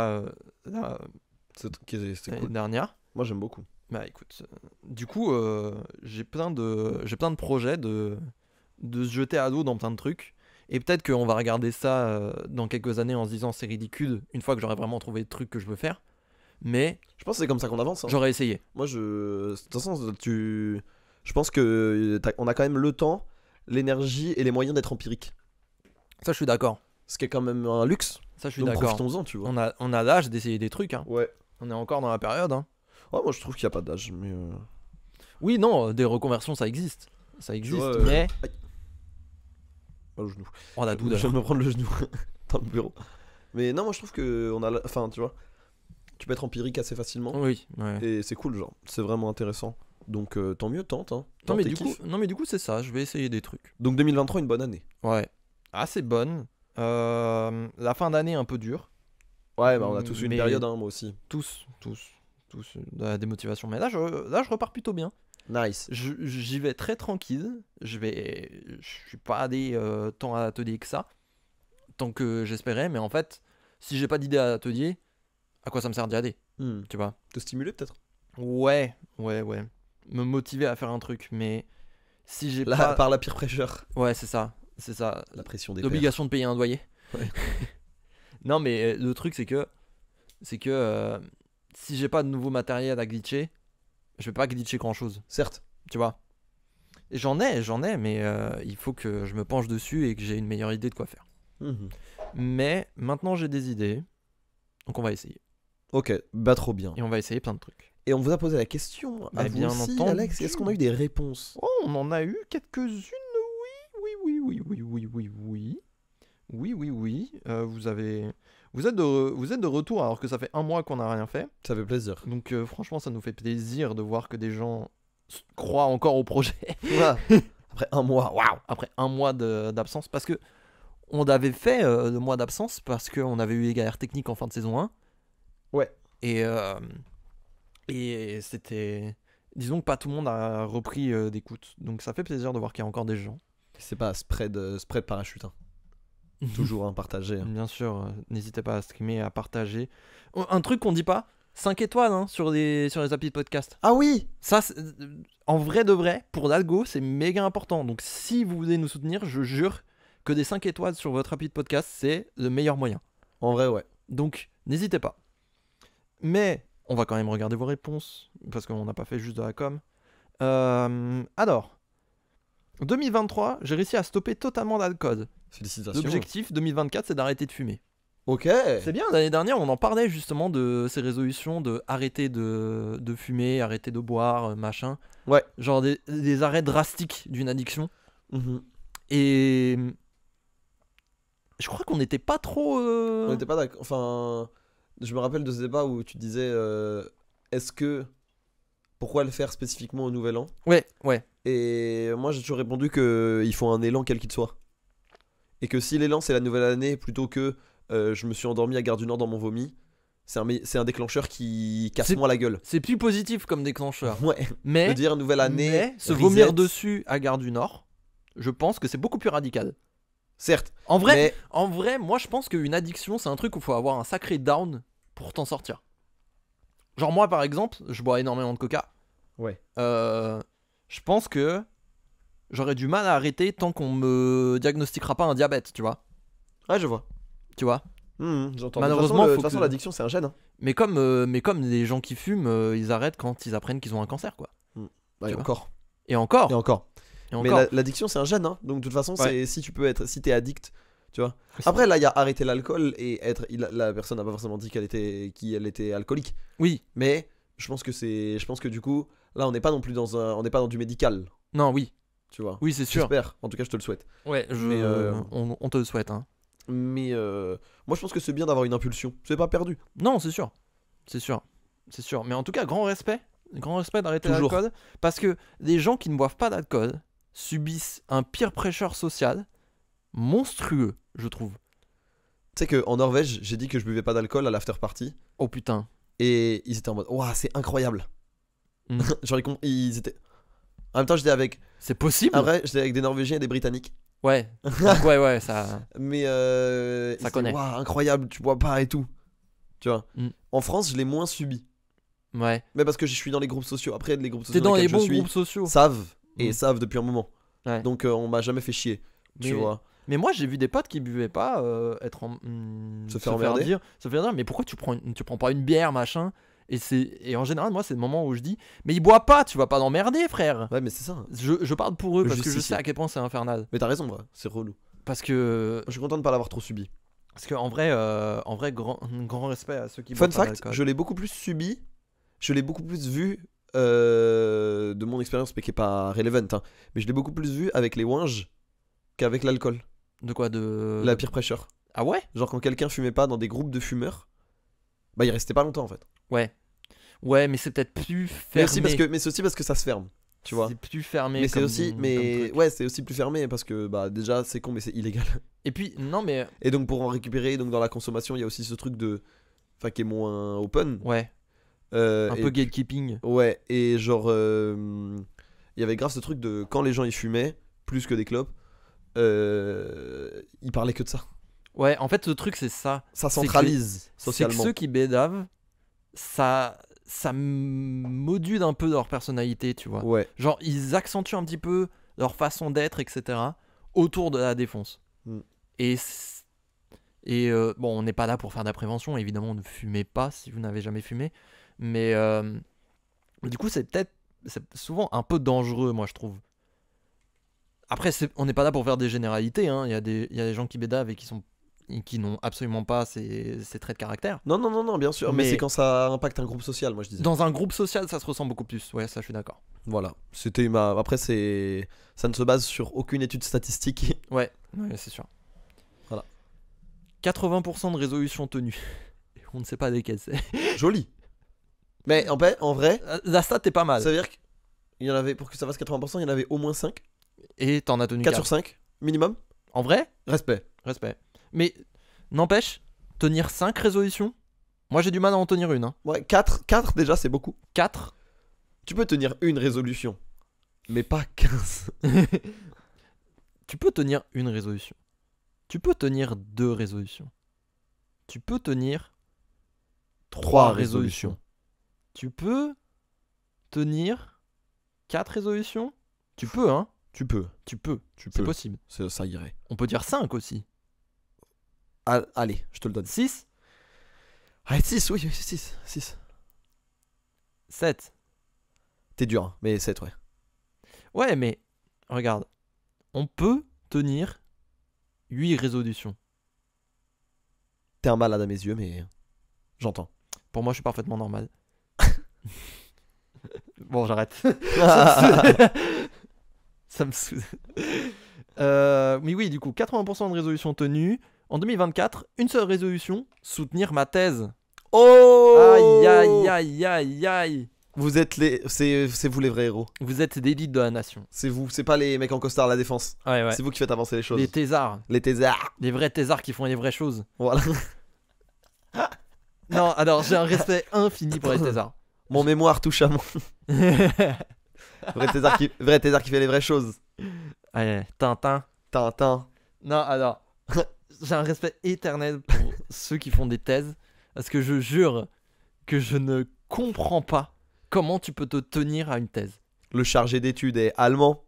C'était l'année cool. dernière. Moi, j'aime beaucoup. Bah écoute, du coup, j'ai plein de projets de se jeter à dos dans plein de trucs. Et peut-être qu'on va regarder ça dans quelques années en se disant c'est ridicule, une fois que j'aurai vraiment trouvé le truc que je veux faire. Mais Je pense que c'est comme ça qu'on avance. Hein. j'aurais essayé. Moi, de toute façon, je pense que on a quand même le temps, l'énergie et les moyens d'être empirique. Ça, je suis d'accord. Ce qui est quand même un luxe. Ça, je suis Donc d'accord. profitons-en, tu vois. On a l'âge d'essayer des trucs. Hein. Ouais. On est encore dans la période. Hein. Ouais, moi, je trouve qu'il n'y a pas d'âge. Mais Oui, non, des reconversions, ça existe. Ça existe, vois, mais... aïe. Oh, le genou. Oh, la Je douleur. viens de me prendre le genou dans le bureau. Mais non, moi, je trouve que enfin, tu vois, tu peux être empirique assez facilement. Oui, ouais. Et c'est cool, genre. C'est vraiment intéressant. Donc, tant mieux, tente. Hein. Non mais, Tente et kiffe. du coup, c'est ça. Je vais essayer des trucs. Donc, 2023, une bonne année. Ouais. Assez bonne. La fin d'année, un peu dure. Ouais, bah, on a tous eu une Mais- période, hein, moi aussi. Tous de la démotivation. Mais là, je repars plutôt bien. Nice. J'y vais très tranquille. Je suis pas allé tant à l'atelier que ça, tant que j'espérais. Mais en fait, si j'ai pas d'idée à l'atelier, à quoi ça me sert d'y aller, tu vois? Te stimuler, peut-être. Ouais. Me motiver à faire un truc. Mais si j'ai Là, pas... par la peer pressure. Ouais, c'est ça. La pression des L'obligation de payer un loyer. Ouais. Non, mais le truc, c'est que si j'ai pas de nouveau matériel à glitcher, je vais pas glitcher grand chose, pairs. Certes. tu vois. Et j'en ai, mais il faut que je me penche dessus et que j'ai une meilleure idée de quoi faire. Mhm. Mais maintenant, j'ai des idées, donc on va essayer. Ok, bah trop bien. Et on va essayer plein de trucs. Et on vous a posé la question à Bah, vous bien aussi, entendu. Alex. Est-ce qu'on a eu des réponses? Oh, on en a eu quelques-unes, oui. Vous êtes de retour alors que ça fait un mois qu'on n'a rien fait. Ça fait plaisir. Donc franchement, ça nous fait plaisir de voir que des gens croient encore au projet Après un mois, waouh. après un mois d'absence. Parce que on avait fait le mois d'absence parce qu'on avait eu les galères techniques en fin de saison 1. Ouais. Et c'était... Disons que pas tout le monde a repris d'écoute. Donc ça fait plaisir de voir qu'il y a encore des gens. C'est pas spread parachute. Hein. Toujours un partagé. Hein. Bien sûr, n'hésitez pas à streamer, à partager. Un truc qu'on dit pas, 5 étoiles hein, sur les applis de podcast. Ah oui. Ça, en vrai de vrai, pour l'algo, c'est méga important. Donc si vous voulez nous soutenir, je jure que des 5 étoiles sur votre appli de podcast, c'est le meilleur moyen. En vrai, ouais. Donc n'hésitez pas. Mais on va quand même regarder vos réponses, parce qu'on n'a pas fait juste de la com. Alors, 2023, j'ai réussi à stopper totalement l'alcool. Félicitations. L'objectif 2024, c'est d'arrêter de fumer. Ok. C'est bien, l'année dernière, on en parlait justement de ces résolutions de arrêter de fumer, arrêter de boire, machin. Ouais. Genre des arrêts drastiques d'une addiction. Mhm. Et je crois qu'on n'était pas trop... On n'était pas d'accord. Enfin, je me rappelle de ce débat où tu disais est-ce que. Pourquoi le faire spécifiquement au nouvel an? Ouais. Et moi, j'ai toujours répondu qu'il faut un élan quel qu'il soit. Et que si l'élan c'est la nouvelle année plutôt que je me suis endormi à Gare du Nord dans mon vomi, c'est un déclencheur qui casse moins la gueule. C'est plus positif comme déclencheur. Ouais. Mais, De dire nouvelle année. mais se reset. vomir dessus à Gare du Nord, je pense que c'est beaucoup plus radical. Certes. En vrai, Mais moi je pense qu'une addiction c'est un truc où il faut avoir un sacré down pour t'en sortir. Genre moi par exemple, je bois énormément de coca. ouais. Je pense que j'aurais du mal à arrêter tant qu'on me diagnostiquera pas un diabète, tu vois. Ouais, je vois. Tu vois. J'entends. Malheureusement, de faut toute façon, que- l'addiction c'est un gène. Hein. Mais comme les gens qui fument, ils arrêtent quand ils apprennent qu'ils ont un cancer, quoi. Ouais, Tu vois. encore. Et encore. Et encore. Et Mais encore. l'addiction c'est un gène. Hein. Donc de toute façon, Ouais. si t'es addict, Tu vois. Après, là, il y a arrêter l'alcool et la personne n'a pas forcément dit qu'elle était alcoolique. Oui, Mais je pense que du coup, là, on n'est pas non plus on n'est pas dans du médical. non, oui, Tu vois. oui, c'est sûr. J'espère. En tout cas, je te le souhaite. Ouais, Mais, on te le souhaite, hein. Mais moi, je pense que c'est bien d'avoir une impulsion. C'est pas perdu. Non, c'est sûr. C'est sûr. C'est sûr. Mais en tout cas, grand respect. Grand respect d'arrêter Toujours. l'alcool. Parce que les gens qui ne boivent pas d'alcool subissent un peer pressure social monstrueux, je trouve. Tu sais qu'en Norvège, j'ai dit que je buvais pas d'alcool à l'after party. Oh putain. Et ils étaient en mode, waouh, c'est incroyable. Mm. Genre, ils étaient. En même temps, j'étais avec. C'est possible. Après, j'étais avec des Norvégiens et des Britanniques. Ouais. Donc, ouais, ça. Mais Ça ils étaient, connaît. waouh, incroyable, tu bois pas et tout. Tu vois. Mm. En France, je l'ai moins subi. Ouais. Mais parce que je suis dans les groupes sociaux. Après, les groupes sociaux T'es dans les lesquels bons je suis groupes sociaux. savent et Mm. savent depuis un moment. Ouais. Donc, on m'a jamais fait chier. Tu vois. Mais moi, j'ai vu des potes qui buvaient pas Se faire emmerder. se faire dire, mais pourquoi tu prends pas une bière, machin. Et en général, moi, c'est le moment où je dis, mais ils boivent pas, tu vas pas l'emmerder, frère. Ouais, mais c'est ça. Je parle pour eux parce que je Justicier. sais à quel point c'est infernal. Mais t'as raison, ouais. C'est relou. Parce que, Je suis content de pas l'avoir trop subi. en vrai, grand respect à ceux qui Fun boivent pas fact, d'alcool. je l'ai beaucoup plus subi. Je l'ai beaucoup plus vu de mon expérience, mais qui est pas relevant. Hein. Mais je l'ai beaucoup plus vu avec les winges qu'avec l'alcool. De quoi de La peer pressure. Ah ouais. Genre quand quelqu'un fumait pas dans des groupes de fumeurs, bah il restait pas longtemps en fait. Ouais, mais c'est peut-être plus Mais fermé. c'est aussi parce que ça se ferme, tu vois. C'est plus fermé. Mais c'est comme- aussi, comme mais truc. ouais, c'est aussi plus fermé parce que bah déjà c'est con mais c'est illégal. Et puis non mais Et donc pour en récupérer, donc dans la consommation, il y a aussi ce truc de, enfin qui est moins open. ouais, Un un peu gatekeeping. Ouais, et genre, il y avait grave ce truc de quand les gens ils fumaient, plus que des clopes, ils parlaient que de ça. Ouais, en fait, le truc, c'est ça. Ça C'est que- centralise C'est que socialement. ceux qui bédavent, ça module un peu leur personnalité, tu vois. Ouais, Genre, ils accentuent un petit peu leur façon d'être, etc. autour de la défonce. Mm. Bon, on n'est pas là pour faire de la prévention, évidemment, ne fumez pas si vous n'avez jamais fumé. Mais du coup, c'est souvent un peu dangereux, moi, je trouve. Après, on n'est pas là pour faire des généralités. Hein. Il y a des gens qui bédavent et qui n'ont absolument pas ces traits de caractère. non, bien sûr, mais Mais- c'est quand ça impacte un groupe social, moi je disais. Dans un groupe social, ça se ressent beaucoup plus. Ouais, ça, je suis d'accord. Voilà, c'était ma. Après, ça ne se base sur aucune étude statistique. Ouais, c'est sûr. Voilà. 80% de résolutions tenues. On ne sait pas lesquelles c'est. Joli. Mais en vrai, La stat est pas mal. ça veut dire qu'il y en avait, pour que ça fasse 80%, il y en avait au moins 5. Et t'en as tenu 4 4. sur 5, minimum. En vrai, Respect. respect. Mais n'empêche, tenir 5 résolutions, moi j'ai du mal à en tenir une. Hein. Ouais, 4 déjà, c'est beaucoup. 4, Tu peux tenir une résolution, mais pas 15. tu peux tenir une résolution. Tu peux tenir 2 résolutions. Tu peux tenir 3 résolutions. Tu peux tenir 4 résolutions. Tu peux, hein. Tu peux. C'est possible. Ça irait. On peut dire 5 aussi. Allez, je te le donne. 6, Allez, 6, oui, 6. 7. T'es dur, hein, mais 7, ouais. Ouais, mais regarde. On peut tenir 8 résolutions. T'es un malade à mes yeux, mais j'entends. Pour moi, je suis parfaitement normal. Bon, j'arrête. Ça me saoule. Mais oui, du coup, 80% de résolutions tenues. En 2024, une seule résolution, soutenir ma thèse. Oh Aïe, aïe, aïe, aïe, aïe. Vous êtes c'est vous les vrais héros. Vous êtes l'élite de la nation. C'est vous, c'est pas les mecs en costard à la défense. Ouais. C'est vous qui faites avancer les choses. Les thésards. Les thésards. Les vrais thésards qui font les vraies choses. Voilà. Non, alors j'ai un respect infini pour les thésards. Mon mémoire touche à mon vrai thésard qui fait les vraies choses. Allez, Tintin. Tintin. Non, alors, j'ai un respect éternel pour ceux qui font des thèses, parce que je jure que je ne comprends pas comment tu peux te tenir à une thèse. Le chargé d'études est allemand.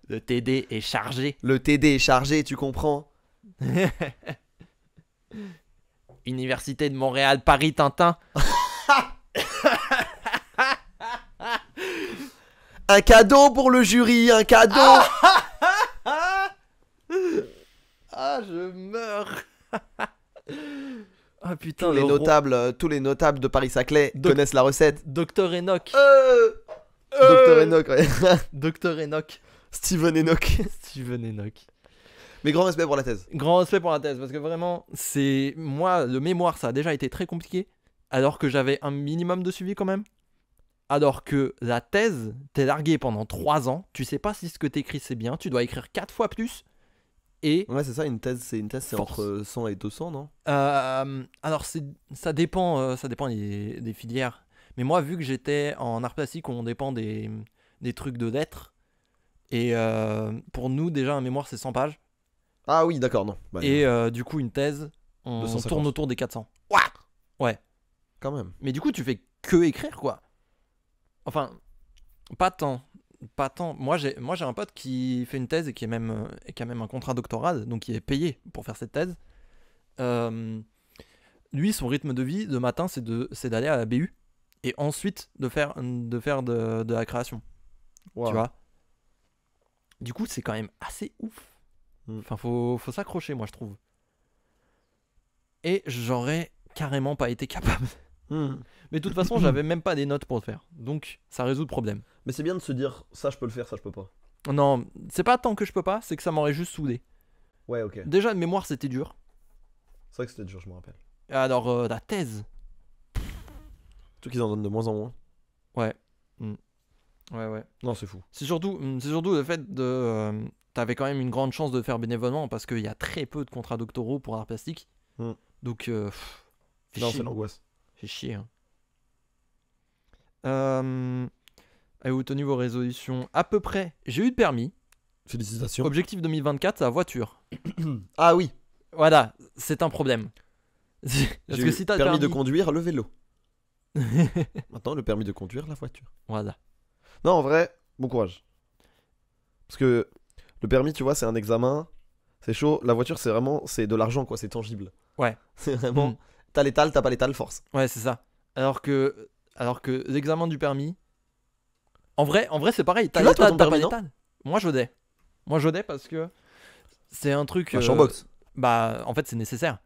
Le TD est chargé. Le TD est chargé, tu comprends? Université de Montréal, Paris, Tintin. Un cadeau pour le jury, un cadeau. Ah, je meurs. Ah putain, Tous les notables, tous les notables de Paris-Saclay connaissent la recette. Docteur Enoch. Docteur Enoch, ouais. Docteur Enoch. Steven Enoch. Steven Enoch. Mais grand respect pour la thèse. Grand respect pour la thèse, parce que vraiment, c'est... Moi, le mémoire, ça a déjà été très compliqué, alors que j'avais un minimum de suivi quand même. Alors que la thèse, t'es largué pendant 3 ans, tu sais pas si ce que t'écris c'est bien, tu dois écrire 4 fois plus, et... Ouais, c'est ça, une thèse, c'est Force. entre 100 et 200, non? Alors, ça dépend des filières. Mais moi, vu que j'étais en art plastique, on dépend des trucs de lettres, et pour nous, déjà, un mémoire, c'est 100 pages. Ah oui, d'accord, non. Bah, Et du coup, une thèse, on 250. tourne autour des 400. Ouais. quand même. Mais du coup, tu fais que écrire, quoi. Enfin, pas tant. Pas tant. Moi, j'ai un pote qui fait une thèse et qui a même un contrat doctoral, donc il est payé pour faire cette thèse. Lui, son rythme de vie, de matin, c'est d'aller à la BU et ensuite de faire de la création. Wow. Tu vois. Du coup, c'est quand même assez ouf. Enfin, faut s'accrocher, moi, je trouve. Et j'aurais carrément pas été capable. Mais de toute façon, j'avais même pas des notes pour le faire. Donc, ça résout le problème. Mais c'est bien de se dire, ça je peux le faire, ça je peux pas. Non, c'est pas tant que je peux pas, c'est que ça m'aurait juste saoulé. Ouais, ok. Déjà, de mémoire, c'était dur. C'est vrai que c'était dur, je me rappelle. Alors, la thèse. Surtout qu'ils en donnent de moins en moins. Ouais. Ouais. Non, c'est fou. C'est surtout le fait de... T'avais quand même une grande chance de faire bénévolement parce qu'il y a très peu de contrats doctoraux pour art plastique. Donc, Non, c'est l'angoisse. Fait chier. Hein. Avez-vous tenu vos résolutions à peu près? J'ai eu le permis. Félicitations. Objectif 2024, c'est la voiture. Ah oui. Voilà, c'est un problème. Parce J'ai que eu si t'as permis de conduire le vélo. Maintenant, le permis de conduire la voiture. Voilà. Non, en vrai, bon courage. Parce que le permis, tu vois, c'est un examen. C'est chaud. La voiture, c'est de l'argent, quoi. C'est tangible. Ouais. C'est vraiment. T'as l'étal, t'as pas l'étal, force. Ouais, c'est ça. Alors que l'examen du permis. En vrai, c'est pareil. T'as l'as, toi, l'étal, ton t'as pas permis, non l'étal. Moi, je l'ai parce que c'est un truc. Bah, box. Bah, en fait, c'est nécessaire.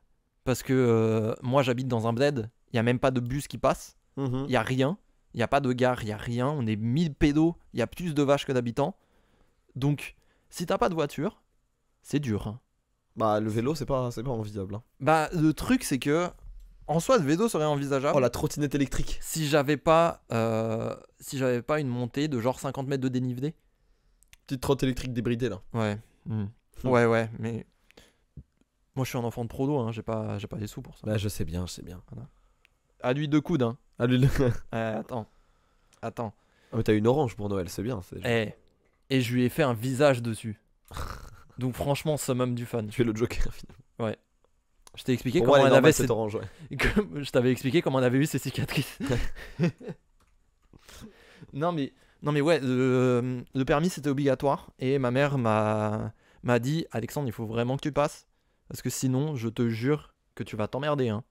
Parce que moi, j'habite dans un bled. Il y a même pas de bus qui passe. Il y a rien. Il y a pas de gare. Il y a rien. On est 1000 pédos. Il y a plus de vaches que d'habitants. Donc, si t'as pas de voiture, c'est dur. Hein. Bah, le vélo, c'est pas enviable. Hein. Bah, le truc, c'est que en soi, le vélo serait envisageable. Oh, la trottinette électrique. Si j'avais pas une montée de genre 50 mètres de dénivelé. Petite trotte électrique débridée là. Ouais. Ouais, mais moi je suis un enfant de prodo, hein, j'ai pas les sous pour ça. Bah, je sais bien. Voilà. À lui 2 coudes, hein. Ah, lui, Attends. Ah, mais t'as une orange pour Noël, c'est bien. Et je lui ai fait un visage dessus. Donc franchement, summum du fun. Tu es le Joker finalement. Ouais. Je t'ai expliqué Pour comment moi, on avait cette orange, ouais. Je t'avais expliqué comment on avait eu ces cicatrices. Non mais ouais, le permis c'était obligatoire et ma mère m'a dit Alexandre, il faut vraiment que tu passes parce que sinon, je te jure que tu vas t'emmerder hein.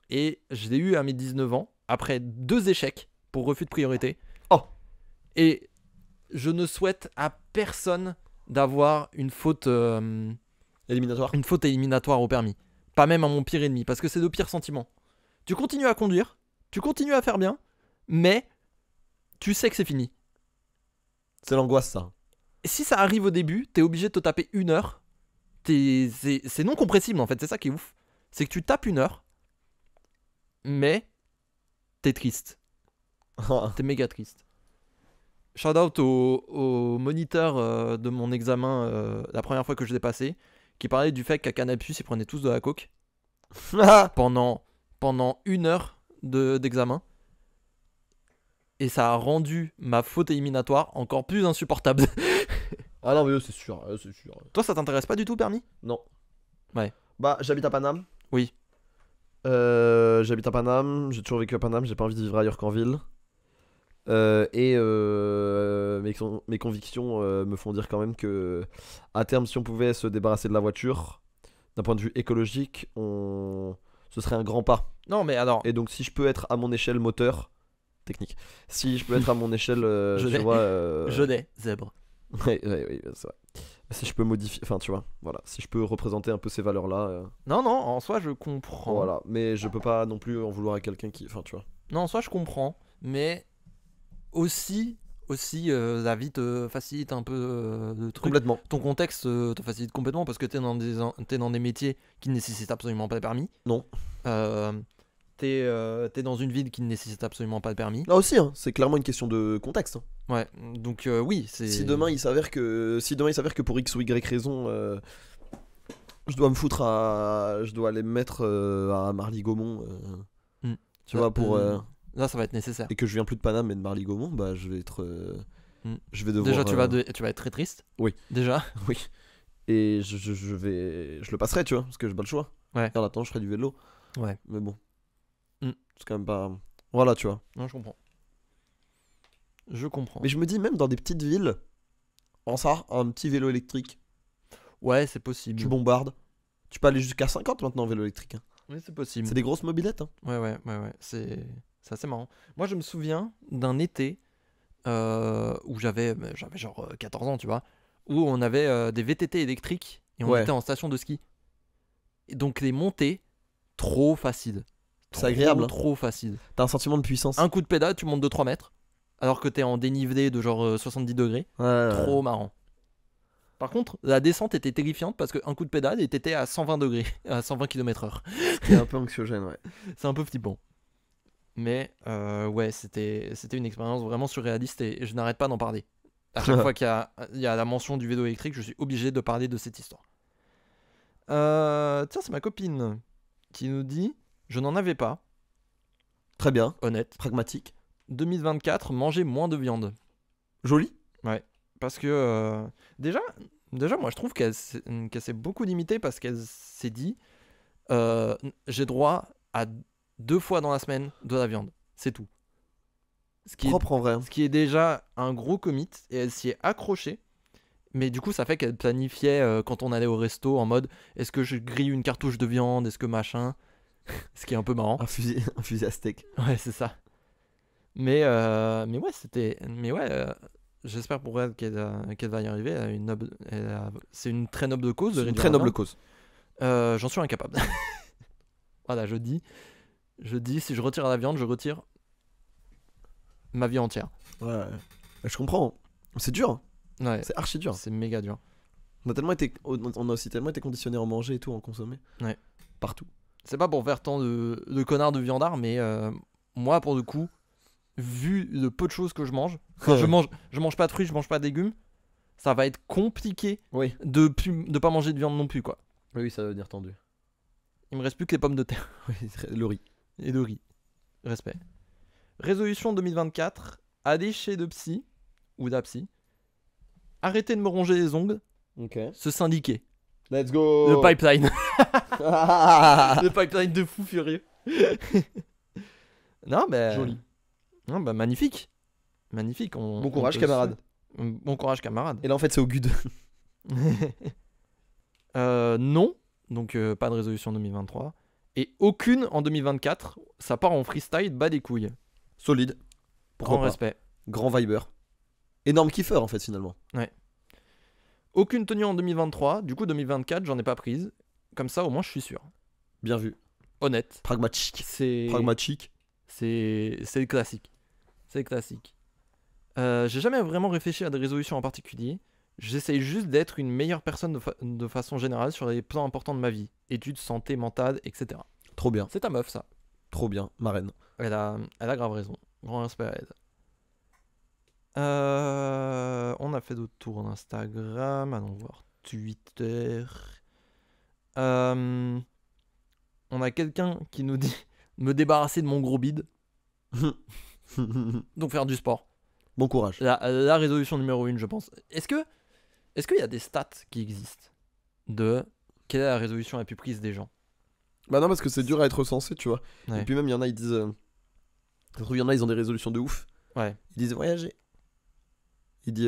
Et je l'ai eu à mes 19 ans après 2 échecs pour refus de priorité. Oh. Et je ne souhaite à personne d'avoir une faute éliminatoire au permis. Pas même à mon pire ennemi, parce que c'est le pire sentiment. Tu continues à conduire, tu continues à faire bien, mais tu sais que c'est fini. C'est l'angoisse ça. Et si ça arrive au début, t'es obligé de te taper 1 heure. C'est non compressible en fait, c'est ça qui est ouf. C'est que tu tapes 1 heure, mais t'es triste. T'es méga triste. Shout out au moniteur de mon examen la première fois que je l'ai passé, qui parlait du fait qu'à Canal+, ils prenaient tous de la coke pendant 1 heure d'examen. Et ça a rendu ma faute éliminatoire encore plus insupportable. Ah non, mais c'est sûr. Toi, ça t'intéresse pas du tout, permis? Non. Ouais. Bah, j'habite à Paname. Oui. J'habite à Paname, j'ai toujours vécu à Paname, j'ai pas envie de vivre ailleurs qu'en ville. Mes convictions me font dire quand même que à terme, si on pouvait se débarrasser de la voiture, d'un point de vue écologique, ce serait un grand pas. Non mais alors... Et donc si je peux être à mon échelle moteur, technique. Si je peux être à mon échelle, Je tu l'ai. vois. Je l'ai, zèbre. Ouais, c'est vrai. Si je peux modifier, enfin tu vois, voilà, si je peux représenter un peu ces valeurs-là, Non, non, en soi, je comprends. voilà. Mais je peux pas non plus en vouloir à quelqu'un qui, enfin tu vois. Non, en soi, je comprends. Mais aussi, la vie te facilite un peu de trucs. Complètement. Ton contexte te facilite complètement parce que t'es dans des métiers qui ne nécessitent absolument pas de permis. Non. T'es dans une ville qui ne nécessite absolument pas de permis. Là aussi, hein, c'est clairement une question de contexte, hein. Ouais, donc oui, c'est. Si demain il s'avère que pour X ou Y raison, je dois me foutre je dois aller me mettre à Marly-Gaumont, tu vois, pour Là, ça va être nécessaire. et que je viens plus de Paname mais de Marly-Gaumont, bah je vais être, Mm. je vais devoir. Déjà, tu vas être très triste. Oui. Déjà. Oui. Et je le passerai, tu vois, parce que j'ai pas le choix. Ouais. Et en attendant, je ferai du vélo. Ouais. Mais bon. Mm. C'est quand même pas. Voilà, tu vois. Non, je comprends. Je comprends. Mais je me dis, même dans des petites villes, en ça, un petit vélo électrique, Ouais, c'est possible. tu bombardes. Tu peux aller jusqu'à 50 maintenant en vélo électrique, hein. Oui, c'est possible. C'est des grosses mobilettes, hein. Ouais. C'est assez marrant. Moi, je me souviens d'un été où j'avais genre 14 ans, tu vois, où on avait des VTT électriques et on Ouais. était en station de ski. Et donc, les montées, trop faciles. C'est agréable, hein. Trop facile. T'as un sentiment de puissance. Un coup de pédale, tu montes de 3 mètres, alors que t'es en dénivelé de genre 70 degrés. Ouais. Trop marrant. Par contre, la descente était terrifiante parce qu'un coup de pédale et t'étais à 120 degrés, à 120 km/h. C'est un peu anxiogène, ouais. C'est un peu flippant. Mais ouais, c'était une expérience vraiment surréaliste et je n'arrête pas d'en parler. À chaque fois qu'il y a la mention du vélo électrique, je suis obligé de parler de cette histoire. Tiens, c'est ma copine qui nous dit « Je n'en avais pas, Très bien. honnête. Pragmatique. 2024, manger moins de viande. Joli. » Parce que déjà, moi je trouve qu'elle s'est beaucoup limitée parce qu'elle s'est dit j'ai droit à 2 fois dans la semaine de la viande. C'est tout. Propre en vrai, hein. Ce qui est déjà un gros commit et elle s'y est accrochée. Mais du coup, ça fait qu'elle planifiait quand on allait au resto en mode est-ce que je grille une cartouche de viande, est-ce que machin. Ce qui est un peu marrant. Un fusil à steak. Ouais, c'est ça. Mais ouais, c'était. Mais ouais, j'espère pour elle qu'elle va y arriver. C'est une très noble cause. de C'est une réduire très la noble viande. cause. J'en suis incapable. Voilà, je dis, si je retire la viande, je retire ma vie entière. Ouais. Je comprends. C'est dur, hein. Ouais, C'est archi dur. c'est méga dur. On a aussi tellement été conditionné à en manger et tout, à en consommer. Ouais. Partout. C'est pas pour faire tant de connards de viandards, mais moi, pour le coup, vu le peu de choses que je mange, je mange pas de fruits, je mange pas de légumes, ça va être compliqué Oui. de pas manger de viande non plus, quoi. Oui, ça va devenir tendu. Il me reste plus que les pommes de terre Oui, le riz. et de riz. Respect. Résolution 2024, aller chez le psy ou la psy, arrêter de me ronger les ongles, Ok. se syndiquer. Let's go. Le pipeline. Ah. Le pipeline de fou furieux. Non, mais. Joli. Non, bah, magnifique. Magnifique. Bon courage, on te camarade. souhaite. Bon courage, camarade. Et là, en fait, c'est au GUD. Non. Donc, pas de résolution 2023. Et aucune en 2024. Ça part en freestyle, bas des couilles. Solide. Pourquoi Grand pas. respect. Grand viber. Énorme kiffeur, en fait, finalement. Aucune tenue en 2023. Du coup, 2024, j'en ai pas prise. Comme ça, au moins, je suis sûr. Bien vu. Honnête. Pragmatique. C'est. Pragmatique. C'est le classique. C'est le classique. J'ai jamais vraiment réfléchi à des résolutions en particulier. J'essaye juste d'être une meilleure personne de façon générale sur les plans importants de ma vie. Études, santé, mentale, etc. Trop bien. C'est ta meuf, ça. Trop bien. Marraine. Elle a grave raison. Grand respect à elle. On a fait d'autres tours d'Instagram. Allons voir Twitter. On a quelqu'un qui nous dit me débarrasser de mon gros bide. Donc faire du sport. Bon courage. La résolution numéro 1, je pense. Est-ce qu'il y a des stats qui existent de quelle est la résolution la plus prise des gens? Bah non, parce que c'est dur à être recensé, tu vois. Ouais. Et puis même, il y en a, ils disent... ça se trouve, il y en a, ils ont des résolutions de ouf. Ouais. Ils disent voyager. Il dit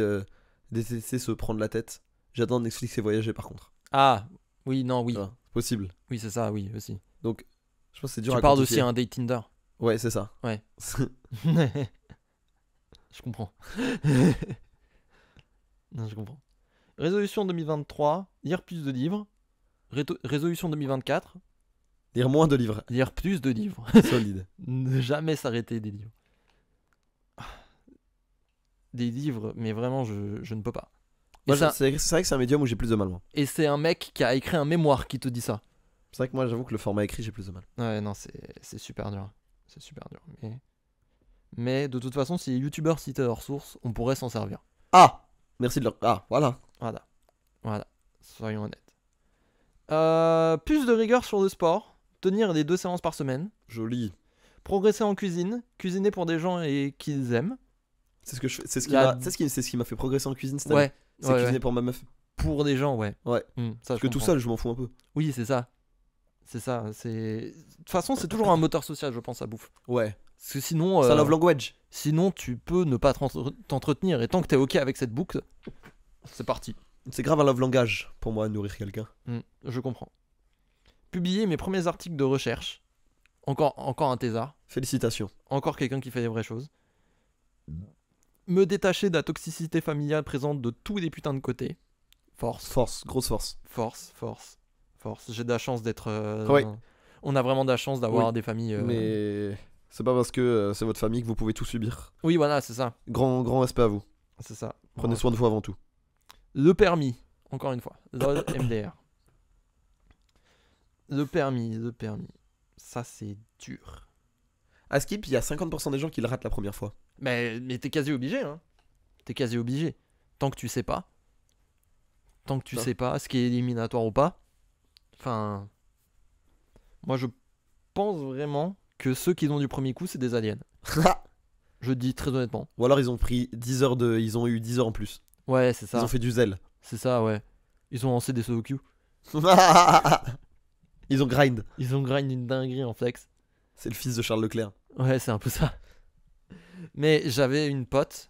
détester se prendre la tête. J'attends Netflix et voyager, par contre. Ah, oui, non, oui. Tu vois, c'est possible. Oui, c'est ça, oui, aussi. Donc, je pense que c'est dur Tu à parles quantifier. aussi un date Tinder. Ouais, c'est ça. Ouais. Je comprends. Non, je comprends. Résolution 2023, lire plus de livres. Résolution 2024, Lire moins de livres. lire plus de livres. Solide. Ne jamais s'arrêter des livres. Des livres, mais vraiment, je ne peux pas. Et, Moi, ça- c'est vrai que c'est un médium où j'ai plus de mal, moi. et c'est un mec qui a écrit un mémoire qui te dit ça. C'est vrai que moi, j'avoue que le format écrit, j'ai plus de mal. Ouais, non, c'est super dur. C'est super dur. Mais de toute façon, si les youtubeurs citaient leurs sources, on pourrait s'en servir. Ah! Merci de leur. Ah, voilà. Voilà. Soyons honnêtes. Plus de rigueur sur le sport. Tenir les 2 séances par semaine. Joli. Progresser en cuisine. Cuisiner pour des gens et qu'ils aiment. C'est ce que je fais. C'est ce La- qui m'a fait progresser en cuisine cette année. Ouais. C'est ouais, cuisiner ouais. pour ma meuf. Pour des gens, ouais. Ouais. Ça, je Parce que tout comprends. seul, je m'en fous un peu. Oui, c'est ça. C'est ça. De toute façon, c'est toujours un moteur social, je pense, à bouffe. Ouais. Parce que sinon, C'est un love language. sinon, tu peux ne pas t'entretenir. Et tant que t'es OK avec cette boucle, c'est parti. C'est grave un love langage pour moi, nourrir quelqu'un. Je comprends. Publier mes premiers articles de recherche. Encore un thésard. Félicitations. Encore quelqu'un qui fait des vraies choses. Me détacher de la toxicité familiale présente de tous les putains de côtés. Force. Force, grosse force. Force. J'ai de la chance d'être... Ouais. On a vraiment de la chance d'avoir Oui. des familles... Mais c'est pas parce que c'est votre famille que vous pouvez tout subir. Oui, voilà, c'est ça. Grand respect à vous. C'est ça. Prenez soin de vous avant tout. Le permis, encore une fois. LOL, MDR. Le permis. Ça, c'est dur. À Skip, il y a 50% des gens qui le ratent la première fois. Mais t'es quasi obligé, hein. T'es quasi obligé. Tant que tu sais pas. Ce qui est éliminatoire ou pas. Enfin... Moi, je pense vraiment que ceux qui ont du premier coup, c'est des aliens. Je dis très honnêtement. Ou alors ils ont pris 10 heures de. Ils ont eu 10 heures en plus. Ouais, c'est ça. Ils ont fait du zèle. C'est ça, ouais. Ils ont lancé des solo queue. Ils ont grind. Ils ont grind une dinguerie en flex. C'est le fils de Charles Leclerc. Ouais, c'est un peu ça. Mais j'avais une pote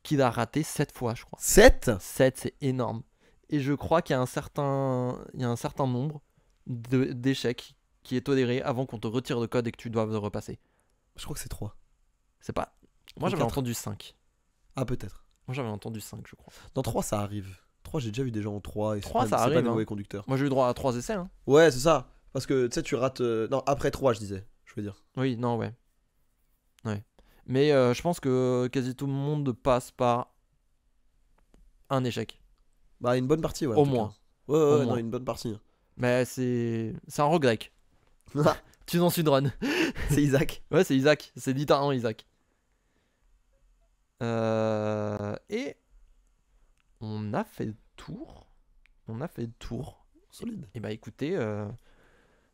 qui l'a raté 7 fois, je crois. 7 7, c'est énorme. Et je crois qu'il y a un certain nombre d'échecs qui est toléré avant qu'on te retire le code et que tu doives le repasser. Je crois que c'est 3. C'est pas... Moi, Ou j'avais 4. entendu 5. Ah, peut-être. Moi, j'avais entendu 5, je crois. Dans 3, ça arrive. 3, j'ai déjà vu des gens en 3. Et 3, c'est ça pas, c'est arrive, pas des hein. mauvais conducteurs. Moi, j'ai eu droit à 3 essais, hein. Ouais, c'est ça. Parce que tu sais, tu rates. Non, après 3, je disais. Je veux dire. Oui, non, ouais. Mais je pense que quasi tout le monde passe par un échec. Bah, une bonne partie, ouais. Au en tout moins. cas. Ouais, Au non, moins. une bonne partie. Mais c'est un roguelike. Tu n'en suis drone. C'est Isaac. Ouais, c'est Isaac. C'est littéralement Isaac. Et on a fait le tour. Solide. Et bah écoutez,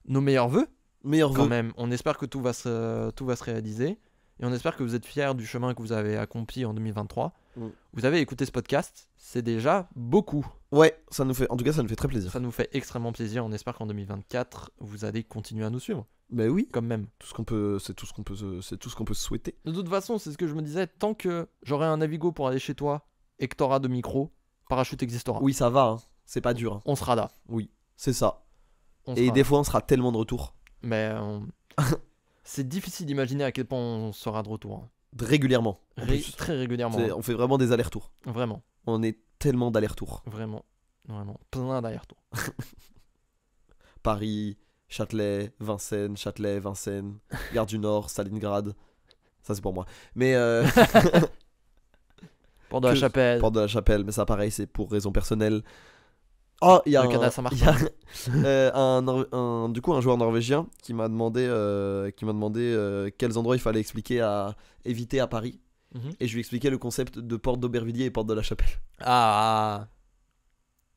nos meilleurs vœux Meilleur quand vœu. même. On espère que tout va se réaliser. Et on espère que vous êtes fiers du chemin que vous avez accompli en 2023. Mm. Vous avez écouté ce podcast. C'est déjà beaucoup. Ouais, ça nous fait. En tout cas, ça nous fait très plaisir. Ça nous fait extrêmement plaisir. On espère qu'en 2024, vous allez continuer à nous suivre. Mais oui. Comme même. Tout ce qu'on peut. C'est tout ce qu'on peut. C'est tout ce qu'on peut souhaiter. De toute façon, c'est ce que je me disais. Tant que j'aurai un Navigo pour aller chez toi et que t'auras de micro, Parachute existera. Oui, ça va. Hein. C'est pas dur. Hein. On sera là. Oui, c'est ça. On Et sera des là. fois, on sera tellement de retour. Mais c'est difficile d'imaginer à quel point on sera de retour. Hein. Régulièrement. En plus. Très régulièrement. On fait vraiment des allers-retours. Vraiment. On est tellement d'allers-retours. Vraiment. Plein d'aller-retour. Paris, Châtelet, Vincennes, Gare du Nord, Stalingrad. Ça, c'est pour moi. Mais. Porte de la Que- Chapelle. Porte de la Chapelle, mais ça, pareil, c'est pour raison personnelle. Oh, il y a Le canal Saint-Martin. il y a, du coup, un joueur norvégien qui m'a demandé, quels endroits il fallait éviter à Paris. Mhm. Et je lui expliquais le concept de porte d'Aubervilliers et porte de la Chapelle. Ah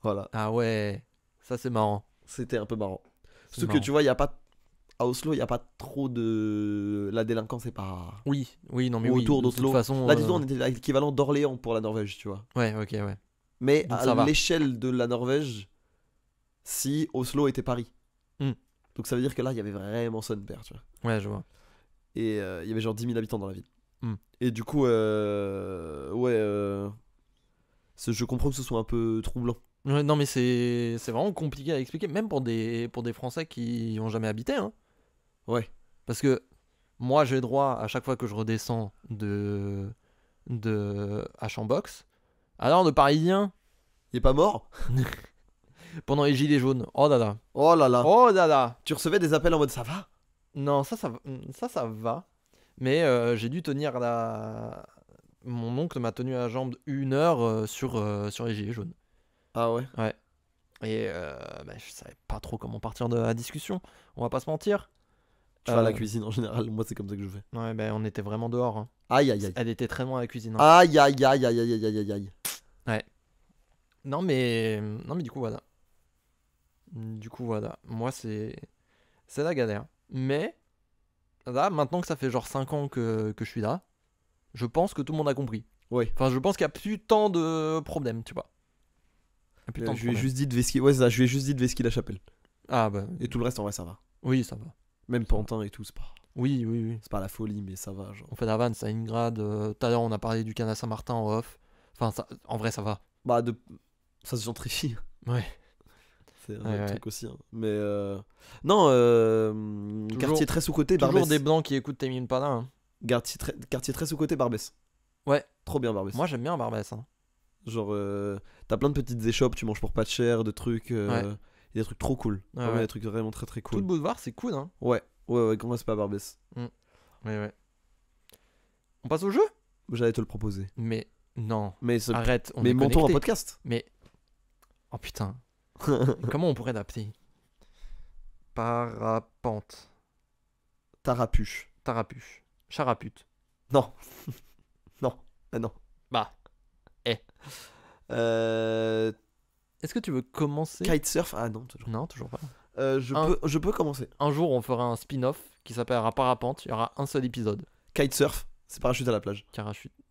Voilà, ouais. Ça c'est marrant. c'était un peu marrant. C'est Surtout que marrant. tu vois, il y a pas à Oslo, il y a pas trop de la délinquance, c'est pas Oui, non mais autour oui. De d'Oslo. toute façon. Là, disons, on était à l'équivalent d'Orléans pour la Norvège, tu vois. Ouais, ok, ouais. Mais Donc ça à va. l'échelle de la Norvège, si Oslo était Paris. Hmm. Donc ça veut dire que là, il y avait vraiment son père, tu vois. Ouais, je vois. Et il y avait genre 10 000 habitants dans la ville. Hmm. Et du coup, je comprends que ce soit un peu troublant. Ouais, non mais c'est vraiment compliqué à expliquer, même pour des Français qui y ont jamais habité. Hein. Ouais. Parce que Moi, j'ai droit à chaque fois que je redescends de H-en-Box. Alors, de Parisien, Il est pas mort? pendant les gilets jaunes. Oh là là. Oh là là. Oh là là. Tu recevais des appels en mode ça va? Non, ça va. Mais j'ai dû tenir la. Mon oncle m'a tenu à la jambe 1 heure sur les gilets jaunes. Ah ouais. Et je savais pas trop comment partir de la discussion. On va pas se mentir. Tu vas à la cuisine en général, moi c'est comme ça que je fais. Ouais, on était vraiment dehors. Hein. Aïe aïe aïe. Elle était très loin à la cuisine. Hein. Aïe aïe aïe aïe aïe aïe aïe aïe. Non mais du coup voilà. Moi c'est la galère. Mais là maintenant que ça fait genre 5 ans que je suis là, je pense que tout le monde a compris. Ouais. Enfin je pense qu'il y a plus tant de problèmes, tu vois. Il y a plus tant de Je lui ai problèmes. juste dit de Veski. Ouais, c'est ça, je lui ai juste dit de Veski la chapelle. Ah bah Et tout le reste en vrai ça va. oui, ça va. Même Pantin et tout, c'est pas. Oui. C'est pas la folie, mais ça va. Genre. On fait la vanne, Stalingrad. Tout à l'heure on a parlé du canal Saint-Martin en off. Enfin ça, en vrai ça va. Bah, ça se gentrifie. Ouais. C'est un Ouais, autre ouais. truc aussi. Hein. Mais non, quartier très sous-côté, Toujours Barbès. des blancs qui écoutent Tame Impala. Hein. Quartier très sous-côté, Barbès. Ouais. Trop bien, Barbès. Moi j'aime bien Barbès. Hein. Genre, t'as plein de petites échoppes, tu manges pour pas de cher, de trucs. Ouais. Et des trucs trop cool. Ouais, Vraiment ouais. des trucs vraiment très très Tout cool. le boulevard c'est cool. Hein. Ouais, comment c'est pas Barbès? Ouais. On passe au jeu? J'allais te le proposer. Mais non. Mais, Arrête, on mais est montons en connecté. podcast. Mais oh putain. Comment on pourrait l'appeler? Parapente. Tarapuche. Tarapuche. Charapute. Non. Non. Ah non. Bah. Euh, Est-ce que tu veux commencer? Kitesurf. Ah non, toujours. Non, toujours pas. Je peux commencer. Un jour, on fera un spin-off qui s'appellera Parapente. Il y aura un seul épisode. Kitesurf, c'est parachute à la plage.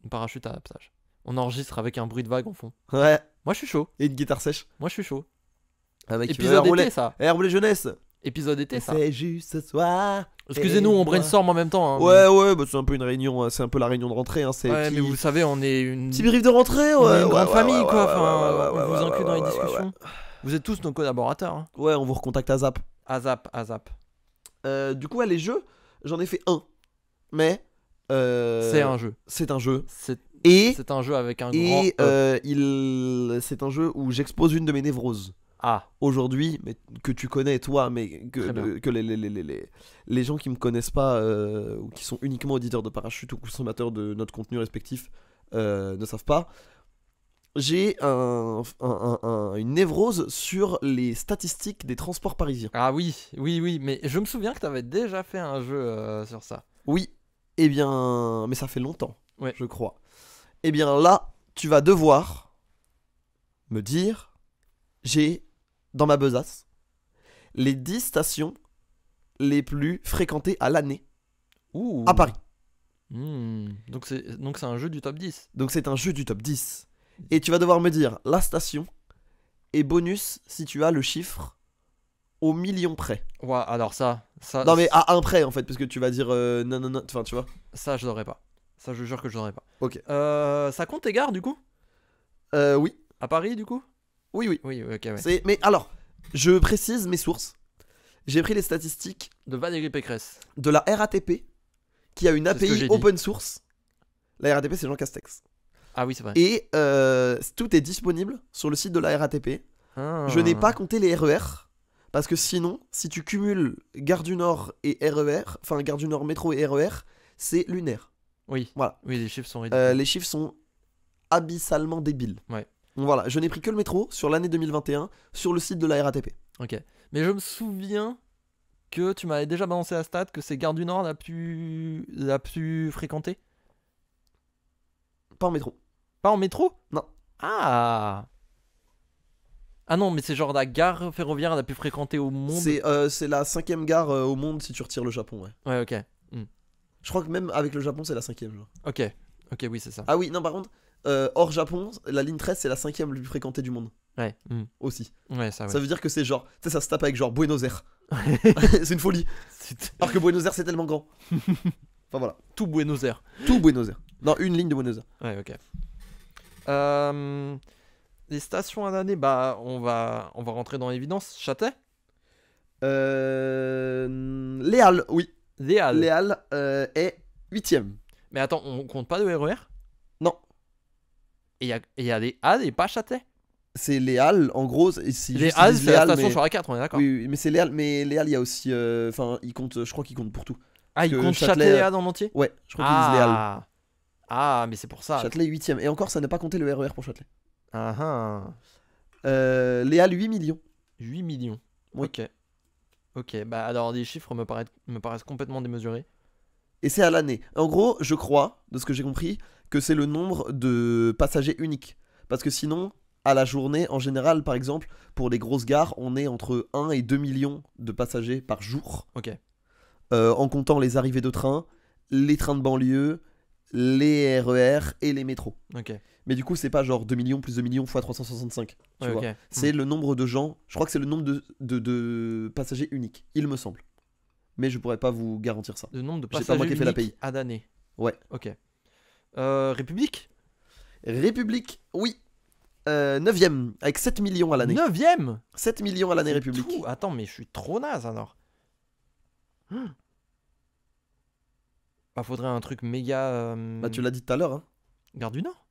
Parachute à la plage. On enregistre avec un bruit de vague en fond. Ouais. Moi, je suis chaud. Et une guitare sèche. Moi, je suis chaud. Un mec qui veut Épisode rouler. été, ça. Rouler jeunesse. Épisode été, ça. C'est juste ce soir. Excusez-nous, on brainstorm en même temps. Hein, Ouais, bah c'est un peu une réunion, c'est un peu la réunion de rentrée. Hein, c'est Ouais, mais vous savez, on est une. petit brief de rentrée, On ouais. est une grande famille, quoi. ouais, Enfin, ouais, on vous ouais, inclut dans les ouais, discussions. Vous êtes tous nos collaborateurs. Hein. Ouais, on vous recontacte à Zap. Azap. Du coup, les jeux, j'en ai fait un. Mais. C'est un jeu. C'est un jeu. Et Et. c'est un jeu avec un grand Et E. c'est un jeu où j'expose une de mes névroses. Ah, Aujourd'hui, mais que tu connais toi, mais Très bien. que les gens qui me connaissent pas ou qui sont uniquement auditeurs de Parachute ou consommateurs de notre contenu respectif ne savent pas. J'ai une névrose sur les statistiques des transports parisiens. ah oui, mais je me souviens que t'avais déjà fait un jeu sur ça. Oui, eh bien, mais ça fait longtemps, Ouais. je crois. Eh bien là, tu vas devoir me dire, j'ai dans ma besace les 10 stations les plus fréquentées à l'année Ouh. à Paris. Donc c'est un jeu du top 10. Donc c'est un jeu du top 10. Et tu vas devoir me dire la station et bonus si tu as le chiffre au million près. Ouais, alors ça Non mais à un près en fait, parce que tu vas dire non, enfin tu vois. ça je l'aurais pas. Ça je jure que je l'aurais pas. Ok. Ça compte tes gares du coup? Oui, À Paris du coup? oui. Oui, ok, ouais. Mais alors, je précise mes sources. J'ai pris les statistiques De Valérie Pécresse. de la RATP qui a une C'est ce que j'ai API dit. open source. La RATP c'est Jean Castex. Ah oui, c'est vrai. Et tout est disponible sur le site de la RATP. Ah. Je n'ai pas compté les RER. Parce que sinon, si tu cumules Gare du Nord et RER, enfin Gare du Nord métro et RER, c'est lunaire. Oui. Voilà. Oui, les chiffres sont ridicules. Les chiffres sont abyssalement débiles. Ouais. Donc voilà, je n'ai pris que le métro sur l'année 2021 sur le site de la RATP. Ok. Mais je me souviens que tu m'avais déjà balancé la stat que c'est Gare du Nord la plus fréquentée. Pas en métro. Pas en métro? Non. Ah. Ah non, mais c'est genre la gare ferroviaire la plus fréquentée au monde. C'est la 5ème gare au monde si tu retires le Japon, ouais. Ouais, ok. Je crois que même avec le Japon, c'est la 5ème. Genre. Ok, oui, c'est ça. Ah oui, non, par contre, hors Japon, la ligne 13, c'est la 5ème la plus fréquentée du monde Ouais. aussi. Ouais, ça, ouais. Ça veut dire que c'est genre, tu sais, ça se tape avec genre Buenos Aires. C'est une folie. Alors que Buenos Aires, c'est tellement grand. Enfin voilà, Tout Buenos Aires. tout Buenos Aires. Non, une ligne de Buenos Aires. Ouais, ok. Les stations à l'année, bah, on va rentrer dans l'évidence. Châtelet? Les Halles, oui. Les Halles. Les Halles est 8ème. Mais attends, on compte pas de RER? Non. Et il y a les Halles et pas Châtelet. C'est les Halles, en gros. Si Les juste ils Halles, disent c'est la Halles, station mais... sur la 4, on est d'accord. Oui, mais c'est les Halles. Mais les Halles, il y a aussi. Enfin, je crois qu'ils comptent pour tout. Ah, ils que comptent Châtelet, Châtelet et Halles en entier? Ouais, je crois qu'ils disent les Halles. Ah, mais c'est pour ça. Châtelet 8ème. Et encore, ça n'a pas compté le RER pour Châtelet. Ah ah. Les Halles, 8 millions. 8 millions. Oui. Ok, bah alors les chiffres me paraissent complètement démesurés. Et c'est à l'année. En gros, je crois, de ce que j'ai compris, que c'est le nombre de passagers uniques. Parce que sinon, à la journée, en général, par exemple, pour les grosses gares, on est entre 1 et 2 millions de passagers par jour. Ok. En comptant les arrivées de train, les trains de banlieue, les RER et les métros. Ok. Mais du coup, c'est pas genre 2 millions plus 2 millions fois 365. Tu Ouais, vois. ok. C'est le nombre de gens. Je crois que c'est le nombre de passagers uniques, il me semble. Mais je pourrais pas vous garantir ça. Le nombre de C'est pas passagers moi qui ai fait la uniques paye. à l'année. Ouais. Ok. République? République, oui. 9ème, avec 7 millions à l'année. 9ème? 7 millions à l'année République. Tout. Attends, mais je suis trop naze alors. Bah, faudrait un truc méga. Bah, tu l'as dit tout à l'heure, hein. Gare du Nord?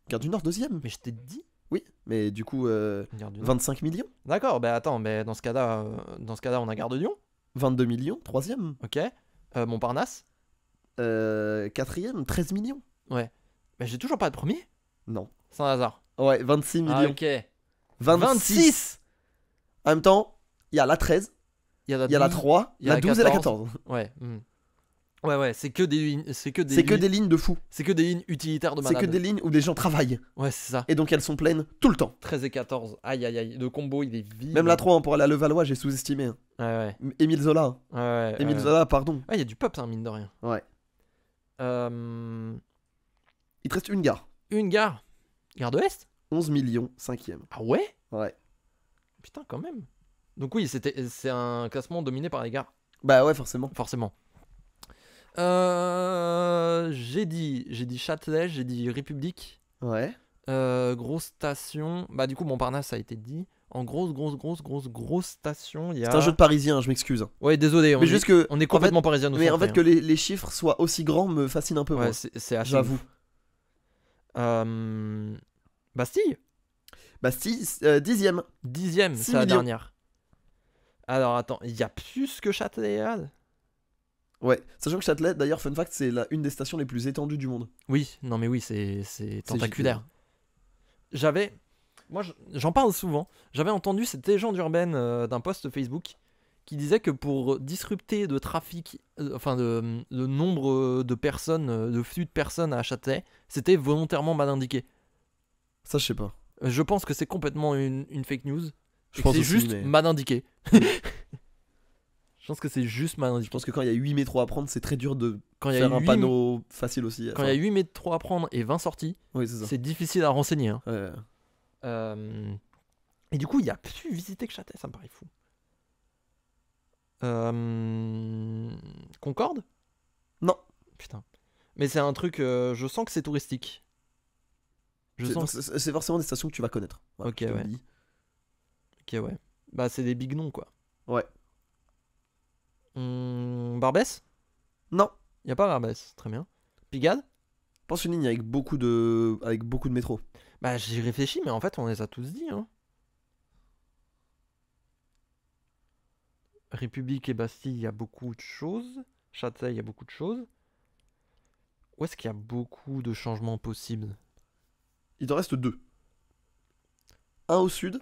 Gare du Nord, 2ème. Mais je t'ai dit. Oui, mais du coup, Gare du Nord. 25 millions. D'accord, bah attends, mais dans ce cas-là, on a Gare de Lyon. 22 millions, 3ème. Ok. Montparnasse. 4ème, 13 millions. Ouais. Mais j'ai toujours pas de premier. Non. Sans hasard. Ouais, 26 millions. Ah, ok. 26. En même temps, il y a la 13, Il y a la il y a la 12. 3, il y a la la 12 et la 14. 14. Ouais. Ouais, c'est que des lignes. C'est que des lignes de fou. C'est que des lignes utilitaires de C'est malade. que des lignes où des gens travaillent. Ouais, c'est ça. Et donc elles sont pleines tout le temps. 13 et 14. Aïe, aïe, aïe. Le combo, il est vide. Même la 3, pour aller à Levallois, j'ai sous-estimé. Hein. Ouais, Émile Zola. Hein. ouais. Émile Zola, pardon. Ah, il y a du pop, ça, mine de rien. Ouais. Euh... Il te reste une gare. Une gare. Gare de l'Est? 11 millions, 5ème. Ah ouais? Ouais. Putain, quand même. Donc oui, c'est un classement dominé par les gares, Bah ouais, forcément. forcément. J'ai dit Châtelet, j'ai dit République. Ouais. Grosse station. Bah du coup Montparnasse ça a été dit. En grosse station, il y a. C'est un jeu de parisien, je m'excuse. Ouais, désolé. Mais juste que. On est complètement parisien. Mais en fait, que les chiffres soient aussi grands me fascine un peu. Ouais, Moi. c'est assez J'avoue. ouf. Bastille. Bastille, 10ème. 10ème, 6 c'est la millions. dernière. Alors attends, il y a plus que Châtelet et Halles? Ouais. Sachant que Châtelet, d'ailleurs, fun fact, c'est une des stations les plus étendues du monde. Oui, non mais oui, c'est tentaculaire. gigantesque. Moi j'en parle souvent, j'avais entendu cette légende urbaine d'un post Facebook qui disait que pour disrupter de trafic, le nombre de personnes, de flux de personnes à Châtelet, c'était volontairement mal indiqué. Ça, je sais pas. Je pense que c'est complètement une fake news. Je Et que pense c'est aussi, juste mais- mal indiqué. Je pense que c'est juste mal Je indiqué. pense que quand il y a 8 métros à prendre, c'est très dur de Quand il y a faire un 8 panneau facile aussi. Quand il y a 8 métros à prendre et 20 sorties, Oui, c'est ça. c'est difficile à renseigner. Hein. Ouais. Et du coup, il y a plus visité que Châtelet, ça me paraît fou. Concorde? Non. Putain. Mais c'est un truc, je sens que c'est touristique. Je C'est- sens. C'est forcément des stations que tu vas connaître. Voilà, Ok, je te le ouais. dis. Ok, ouais. Bah, c'est des big noms, quoi. Ouais. Barbès? Non. Y a pas Barbès, très bien. Pigalle? Je pense une ligne avec beaucoup de métros. Bah, j'y réfléchis, mais en fait, on les a tous dit, hein. République et Bastille, il y a beaucoup de choses. Châtelet, il y a beaucoup de choses. Où est-ce qu'il y a beaucoup de changements possibles? Il t'en reste 2. Un au sud,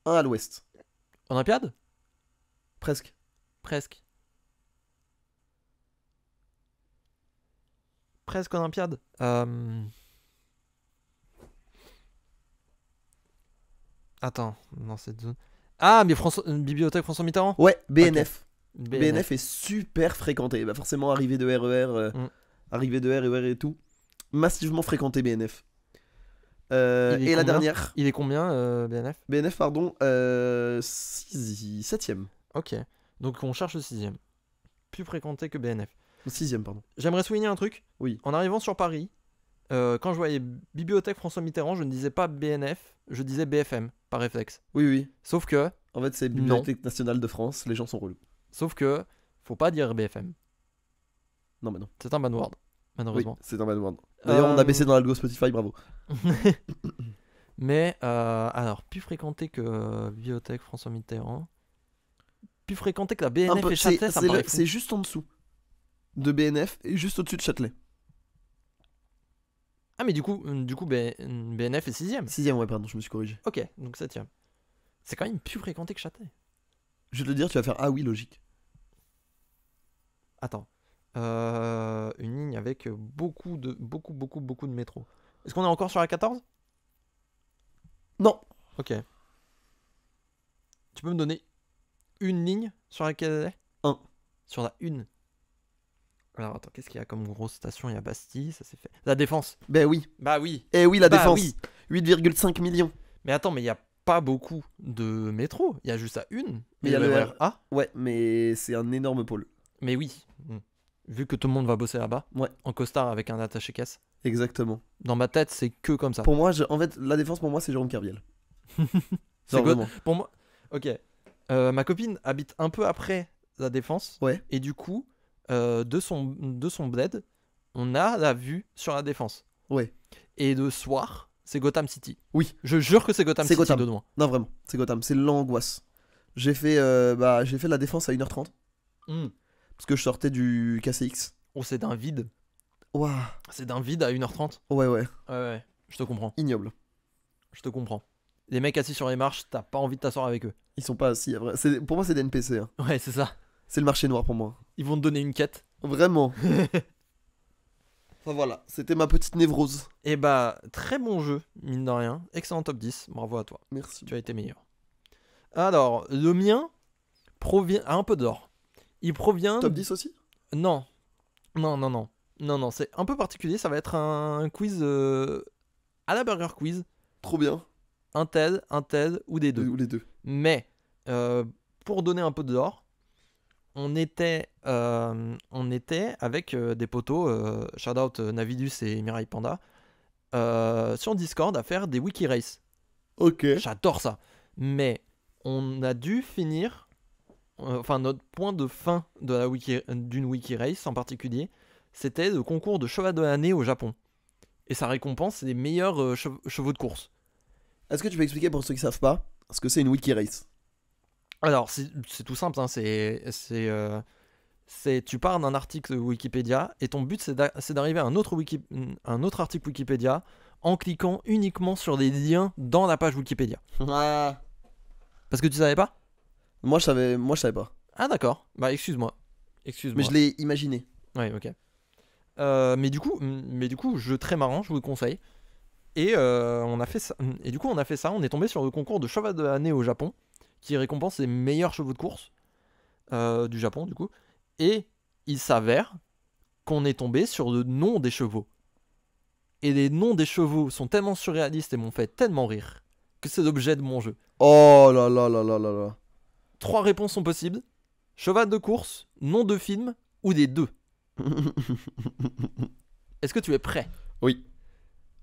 un à l'ouest. Olympiade? Presque. Presque. Presque Olympiade. Attends, dans cette zone. Ah, mais Bibliothèque François Mitterrand? Ouais, BNF. BNF. BNF est super fréquenté. Bah forcément, arrivée de RER, arrivée de RER et tout. Massivement fréquenté BNF. Il est Et la combien dernière, Il est combien, BNF? BNF, pardon, 7ème. Ok. Donc on cherche le 6ème. Plus fréquenté que BNF. 6ème, pardon. J'aimerais souligner un truc. Oui. En arrivant sur Paris, quand je voyais Bibliothèque François Mitterrand, je ne disais pas BNF, je disais BFM, par réflexe. Oui, oui. Sauf que, En fait, c'est Bibliothèque nationale de France. Les gens sont relous. faut pas dire BFM. Non, mais non. C'est un banword, Oui, malheureusement. c'est un bad word. D'ailleurs, on a baissé Euh, dans l'algo Spotify, bravo. Mais, alors, plus fréquenté que Bibliothèque François Mitterrand. Plus fréquenté que la Un BNF peu, et Châtelet, ça me paraît fou. c'est juste en dessous de BNF et juste au-dessus de Châtelet. Ah, mais du coup BNF est 6ème. 6ème, ouais, pardon, je me suis corrigé. Ok, donc 7ème. C'est quand même plus fréquenté que Châtelet. Je vais te dire, tu vas faire ah oui, logique. Attends. Une ligne avec beaucoup de métro. Est-ce qu'on est encore sur la 14? Non. Ok. Tu peux me donner une ligne sur laquelle elle est? Un. Sur la une. Alors attends, qu'est-ce qu'il y a comme grosse station? Il y a Bastille, ça s'est fait. La Défense. Ben oui. Bah oui. Eh oui, la Bah défense. oui. 8,5 millions. Mais attends, mais il y a pas beaucoup de métro. Il y a juste à une. Mais il y a le le RER A. Ouais, mais c'est un énorme pôle. Mais oui. Vu que tout le monde va bosser là-bas. Ouais. En costard avec un attaché-caisse. Exactement. Dans ma tête, c'est que comme ça. Pour moi, en fait, la défense, pour moi, c'est Jérôme Kerviel. C'est Genre, quoi vraiment. Pour moi. Ok. Ma copine habite un peu après la Défense. Ouais. Et du coup, de son bled, on a la vue sur la Défense. Ouais. Et de soir, c'est Gotham City. Oui. Je jure que c'est Gotham C'est City Gotham. de loin. Non, vraiment, c'est Gotham. C'est l'angoisse. J'ai fait la défense à 1h30. Parce que je sortais du KCX. Oh, c'est d'un vide. Waouh. C'est d'un vide à 1h30. Ouais, ouais. Ouais, je te comprends. Ignoble. Je te comprends. Les mecs assis sur les marches, t'as pas envie de t'asseoir avec eux. Ils sont pas assis. Vrai. Pour moi, c'est des NPC. Hein. Ouais, c'est ça. C'est le marché noir pour moi. Ils vont te donner une quête. Vraiment. Enfin voilà, c'était ma petite névrose. Et bah, très bon jeu, mine de rien. Excellent top 10. Bravo à toi. Merci. Tu as été meilleur. Alors, le mien provient. A un peu d'or. Il provient. Top 10 aussi? Non. Non, c'est un peu particulier. Ça va être un quiz à la Burger Quiz. Trop bien. Un TED ou des deux. Ou les deux. Mais, pour donner un peu d'or, on était avec des potos, shout out Navidus et Mirai Panda, sur Discord à faire des wiki race. Ok. J'adore ça. Mais on a dû finir, enfin notre point de fin d'une wiki race en particulier, c'était le concours de cheval de l'année au Japon. Et sa récompense, c'est les meilleurs chevaux de course. Est-ce que tu peux expliquer pour ceux qui savent pas ce que c'est une wiki race? Alors, c'est tout simple, hein, tu pars d'un article Wikipédia et ton but c'est d'arriver à un autre article Wikipédia en cliquant uniquement sur des liens dans la page Wikipédia. Ah. Parce que tu savais pas? Moi je savais pas. Ah d'accord, bah excuse-moi. Mais je l'ai imaginé. Ouais, ok. Mais du coup, jeu très marrant, je vous le conseille. Et on a fait ça. Et du coup, on est tombé sur le concours de cheval de l'année au Japon, qui récompense les meilleurs chevaux de course du Japon, du coup. Et il s'avère qu'on est tombé sur le nom des chevaux. Et les noms des chevaux sont tellement surréalistes et m'ont fait tellement rire que c'est l'objet de mon jeu. Oh là là là là là là. 3 réponses sont possibles. Cheval de course, nom de film ou des deux. Est-ce que tu es prêt? Oui.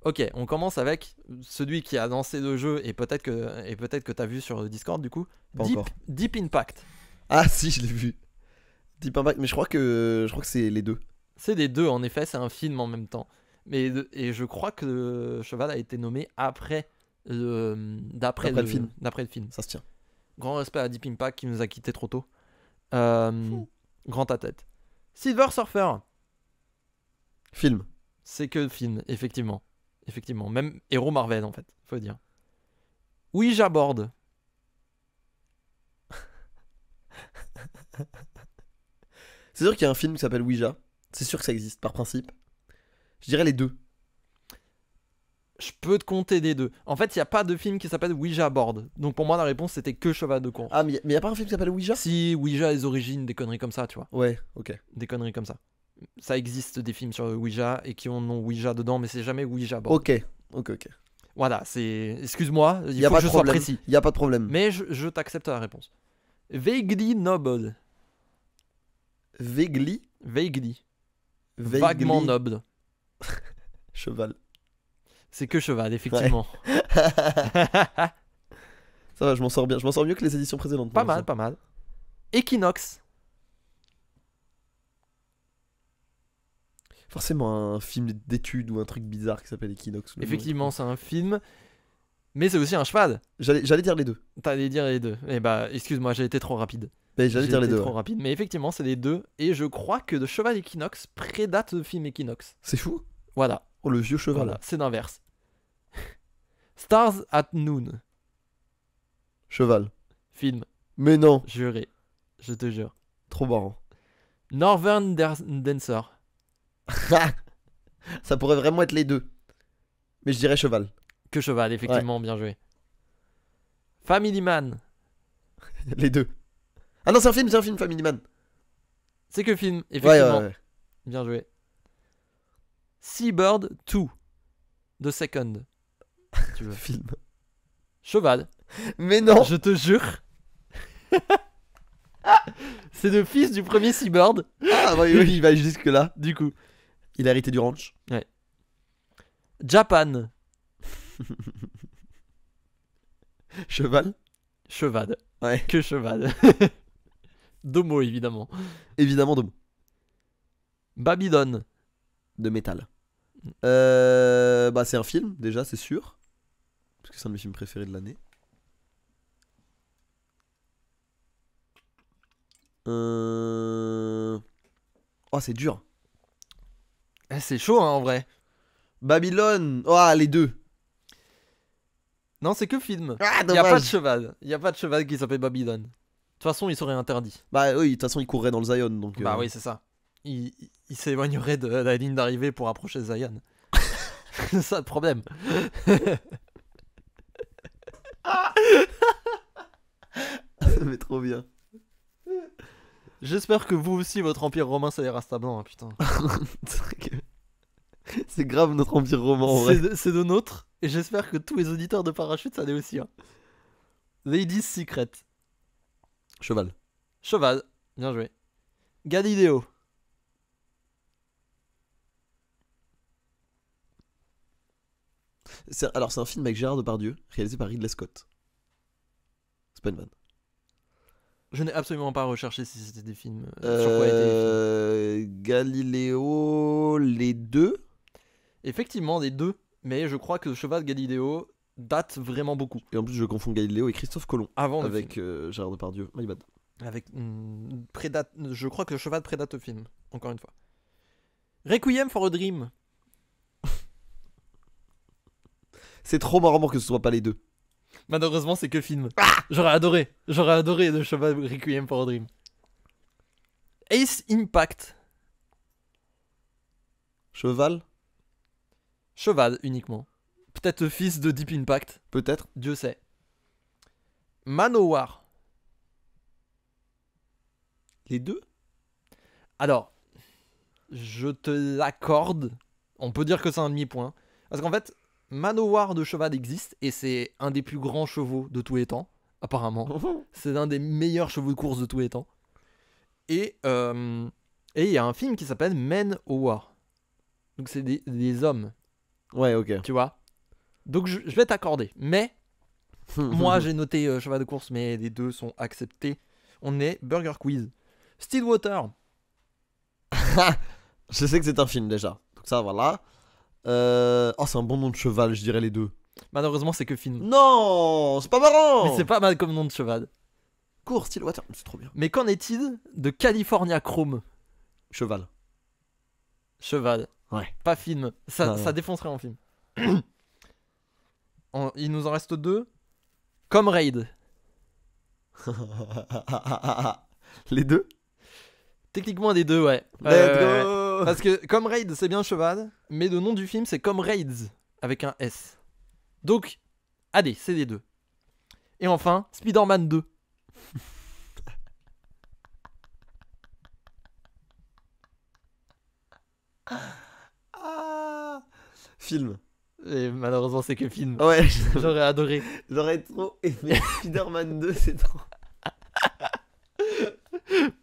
Ok, on commence avec celui qui a lancé le jeu et peut-être que t'as vu sur le Discord du coup. Pas encore. Deep Impact. Ah si, je l'ai vu. Deep Impact, mais je crois que c'est les deux. C'est des deux en effet, c'est un film en même temps. Et je crois que le cheval a été nommé d'après le film. Ça se tient. Grand respect à Deep Impact qui nous a quitté trop tôt. Grand à tête. Silver Surfer. Film. C'est que film, effectivement. Effectivement, même héros Marvel en fait, faut dire. Ouija Board. C'est sûr qu'il y a un film qui s'appelle Ouija. C'est sûr que ça existe par principe. Je dirais les deux. Je peux te compter des deux. En fait, il n'y a pas de film qui s'appelle Ouija Board. Donc pour moi, la réponse c'était que cheval de course. Ah, mais y a pas un film qui s'appelle Ouija? Si, Ouija les origines, des conneries comme ça, tu vois. Ouais, ok. Des conneries comme ça. Ça existe des films sur Ouija et qui ont le nom Ouija dedans, mais c'est jamais Ouija Board. Ok. Voilà, c'est. Excuse-moi, il Y a faut pas que de je sois problème. précis. Y a pas de problème. Mais je t'accepte la réponse. Vaguely Noble. Vaguely. Vaguement noble. Cheval. C'est que cheval, effectivement. Ça va, je m'en sors bien. Je m'en sors mieux que les éditions précédentes. Pas mal. Equinox. Forcément un film d'études ou un truc bizarre qui s'appelle Equinox. Effectivement, c'est un film, mais c'est aussi un cheval. J'allais dire les deux. T'allais dire les deux. Eh bah, excuse-moi, j'ai été trop rapide. Mais j'allais dire les J'ai été deux. trop Ouais. rapide, mais effectivement, c'est les deux. Et je crois que le cheval Equinox prédate le film Equinox. C'est fou. Voilà, Oh, le vieux cheval. voilà, c'est l'inverse. Stars at Noon, Cheval. film, Mais non. juré, je te jure. Trop marrant. Northern Dancer, Ça pourrait vraiment être les deux. Mais je dirais cheval. que cheval, effectivement, bien joué. Family Man, Les deux. Ah non, c'est un film Family Man. c'est que film, Ouais, effectivement, ouais. bien joué. Seabird 2, The Second, si tu veux. Film. Cheval, Mais non. je te jure. C'est le fils du premier Seabird, Ah oui, oui, il va jusque là. du coup. Il a hérité du ranch. Japan, Cheval. cheval, Ouais. que cheval. Domo, évidemment. Évidemment de mots. Babylone, De métal. Bah c'est un film déjà, c'est sûr. Parce que c'est un de mes films préférés de l'année. Oh, c'est dur. c'est chaud, hein, en vrai. Babylone. Oh, les deux. Non, c'est que film. Ah, Il y a pas de dommage. cheval. Il y a pas de cheval qui s'appelle Babylone. De toute façon, il serait interdit. Bah oui, de toute façon, il courrait dans le Zion. Donc, Bah oui, c'est ça. Il s'éloignerait de la ligne d'arrivée pour approcher Zion. C'est ça le problème. Mais trop bien. J'espère que vous aussi, votre empire romain, ça ira stablant, hein, putain. C'est vrai que- c'est grave notre empire roman en vrai. C'est de nôtre. Et j'espère que tous les auditeurs de Parachute, ça l'est aussi. Hein. Ladies Secret. Cheval. Cheval. Bien joué. Galileo. Alors, c'est un film avec Gérard Depardieu, réalisé par Ridley Scott. C'est pas une vanne. Je n'ai absolument pas recherché si c'était des films. Sur quoi étaient les films. Galiléo, les deux. Effectivement, des deux. Mais je crois que le cheval Galileo date vraiment beaucoup. Et en plus, je confonds Galiléo et Christophe Colomb Avant le avec film. Gérard Depardieu. My bad. Avec. Je crois que le cheval prédate le film. Encore une fois. Requiem for a Dream. C'est trop marrant que ce soit pas les deux. Malheureusement, c'est que film. J'aurais adoré. J'aurais adoré le cheval Requiem for a Dream. Ace Impact. Cheval, Cheval uniquement. Peut-être le fils de Deep Impact. peut-être. Dieu sait. Manowar. Les deux. Alors, je te l'accorde. On peut dire que c'est un demi-point. Parce qu'en fait, Manowar de cheval existe et c'est un des plus grands chevaux de tous les temps, apparemment. C'est l'un des meilleurs chevaux de course de tous les temps. Et il y a un film qui s'appelle Men o War. Donc c'est des hommes, Ouais, ok. tu vois. Donc je vais t'accorder. Mais moi j'ai noté cheval de course, mais les deux sont acceptés. On est Burger Quiz. Stillwater. Je sais que c'est un film déjà. Donc ça, voilà. Oh, c'est un bon nom de cheval, je dirais les deux. Malheureusement c'est que film. Non, c'est pas marrant. Mais c'est pas mal comme nom de cheval. Cours, Stillwater, c'est trop bien. Mais qu'en est-il de California Chrome? Cheval. Cheval. Ouais. Pas film. Ça, Non, ça non. défoncerait en film. Il nous en reste deux. Comme Raid. Les deux. Techniquement des deux, ouais. Let's Ouais. go. Parce que comme Raid, c'est bien cheval, mais le nom du film, c'est comme Raids, avec un S. Donc, allez, c'est les deux. Et enfin, Spider-Man 2. Ah. Film. Et malheureusement, c'est que film. Ouais, J'aurais adoré. j'aurais trop aimé Spider-Man 2, c'est trop.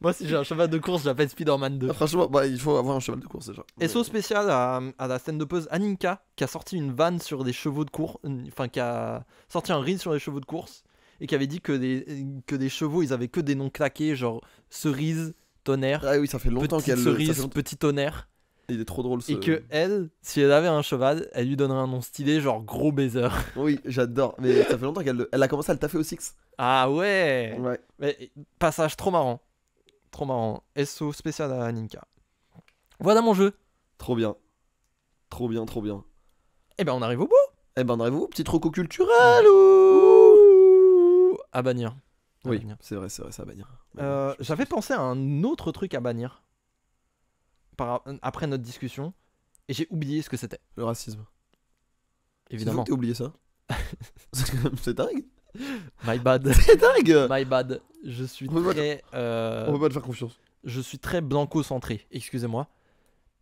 Moi, si j'ai un cheval de course, j'appelle Spider-Man 2. Ah, franchement, bah, il faut avoir un cheval de course déjà. SO spécial à la scène de pause Aninka qui a sorti une vanne sur des chevaux de course, enfin qui a sorti un reel sur les chevaux de course et qui avait dit que des chevaux ils avaient que des noms claqués genre cerise, tonnerre, Ah oui, ça fait longtemps petite qu'elle. cerise, ça fait petit tonnerre Il est trop drôle ce. Et que elle, si elle avait un cheval, elle lui donnerait un nom stylé, genre gros baiser. Oui, j'adore. Mais ça fait longtemps elle a commencé à le taffer au Six. Ah ouais. Ouais. Mais, passage trop marrant. Trop marrant. SO spécial à Ninka. Voilà mon jeu. Trop bien. Trop bien, trop bien. Et ben on arrive au bout. Eh ben, on arrive où? Petite reco culturelle ou. À bannir. À Oui, bannir. c'est vrai, ça va bannir. J'avais pensé à un autre truc à bannir après notre discussion et j'ai oublié ce que c'était. Le racisme. Évidemment. T'as oublié ça? C'est dingue. My bad. C'est dingue. My bad. Je suis On peut pas très. On peut pas te faire confiance. Je suis très blanco-centré. Excusez-moi.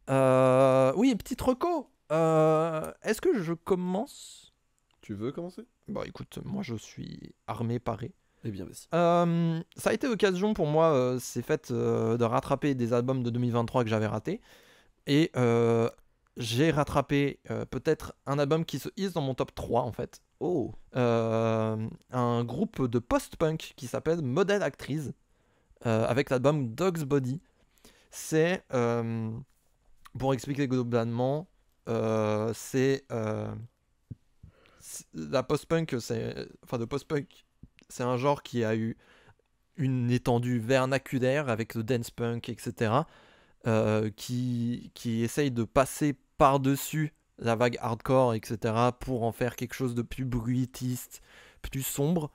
Oui, petite reco. Est-ce que je commence? Tu veux commencer? Bah écoute, moi je suis armé, paré. Eh bien, vas-y. Ça a été l'occasion pour moi, c'est fait de rattraper des albums de 2023 que j'avais ratés. Et j'ai rattrapé peut-être un album qui se hisse dans mon top 3 en fait. Oh. Un groupe de post-punk qui s'appelle Model Actrice avec l'album Dog's Body. C'est, pour expliquer globalement, c'est la post-punk, le post-punk, c'est un genre qui a eu une étendue vernaculaire avec le dance punk, etc. Qui essaye de passer par-dessus la vague hardcore, etc. pour en faire quelque chose de plus bruitiste, plus sombre.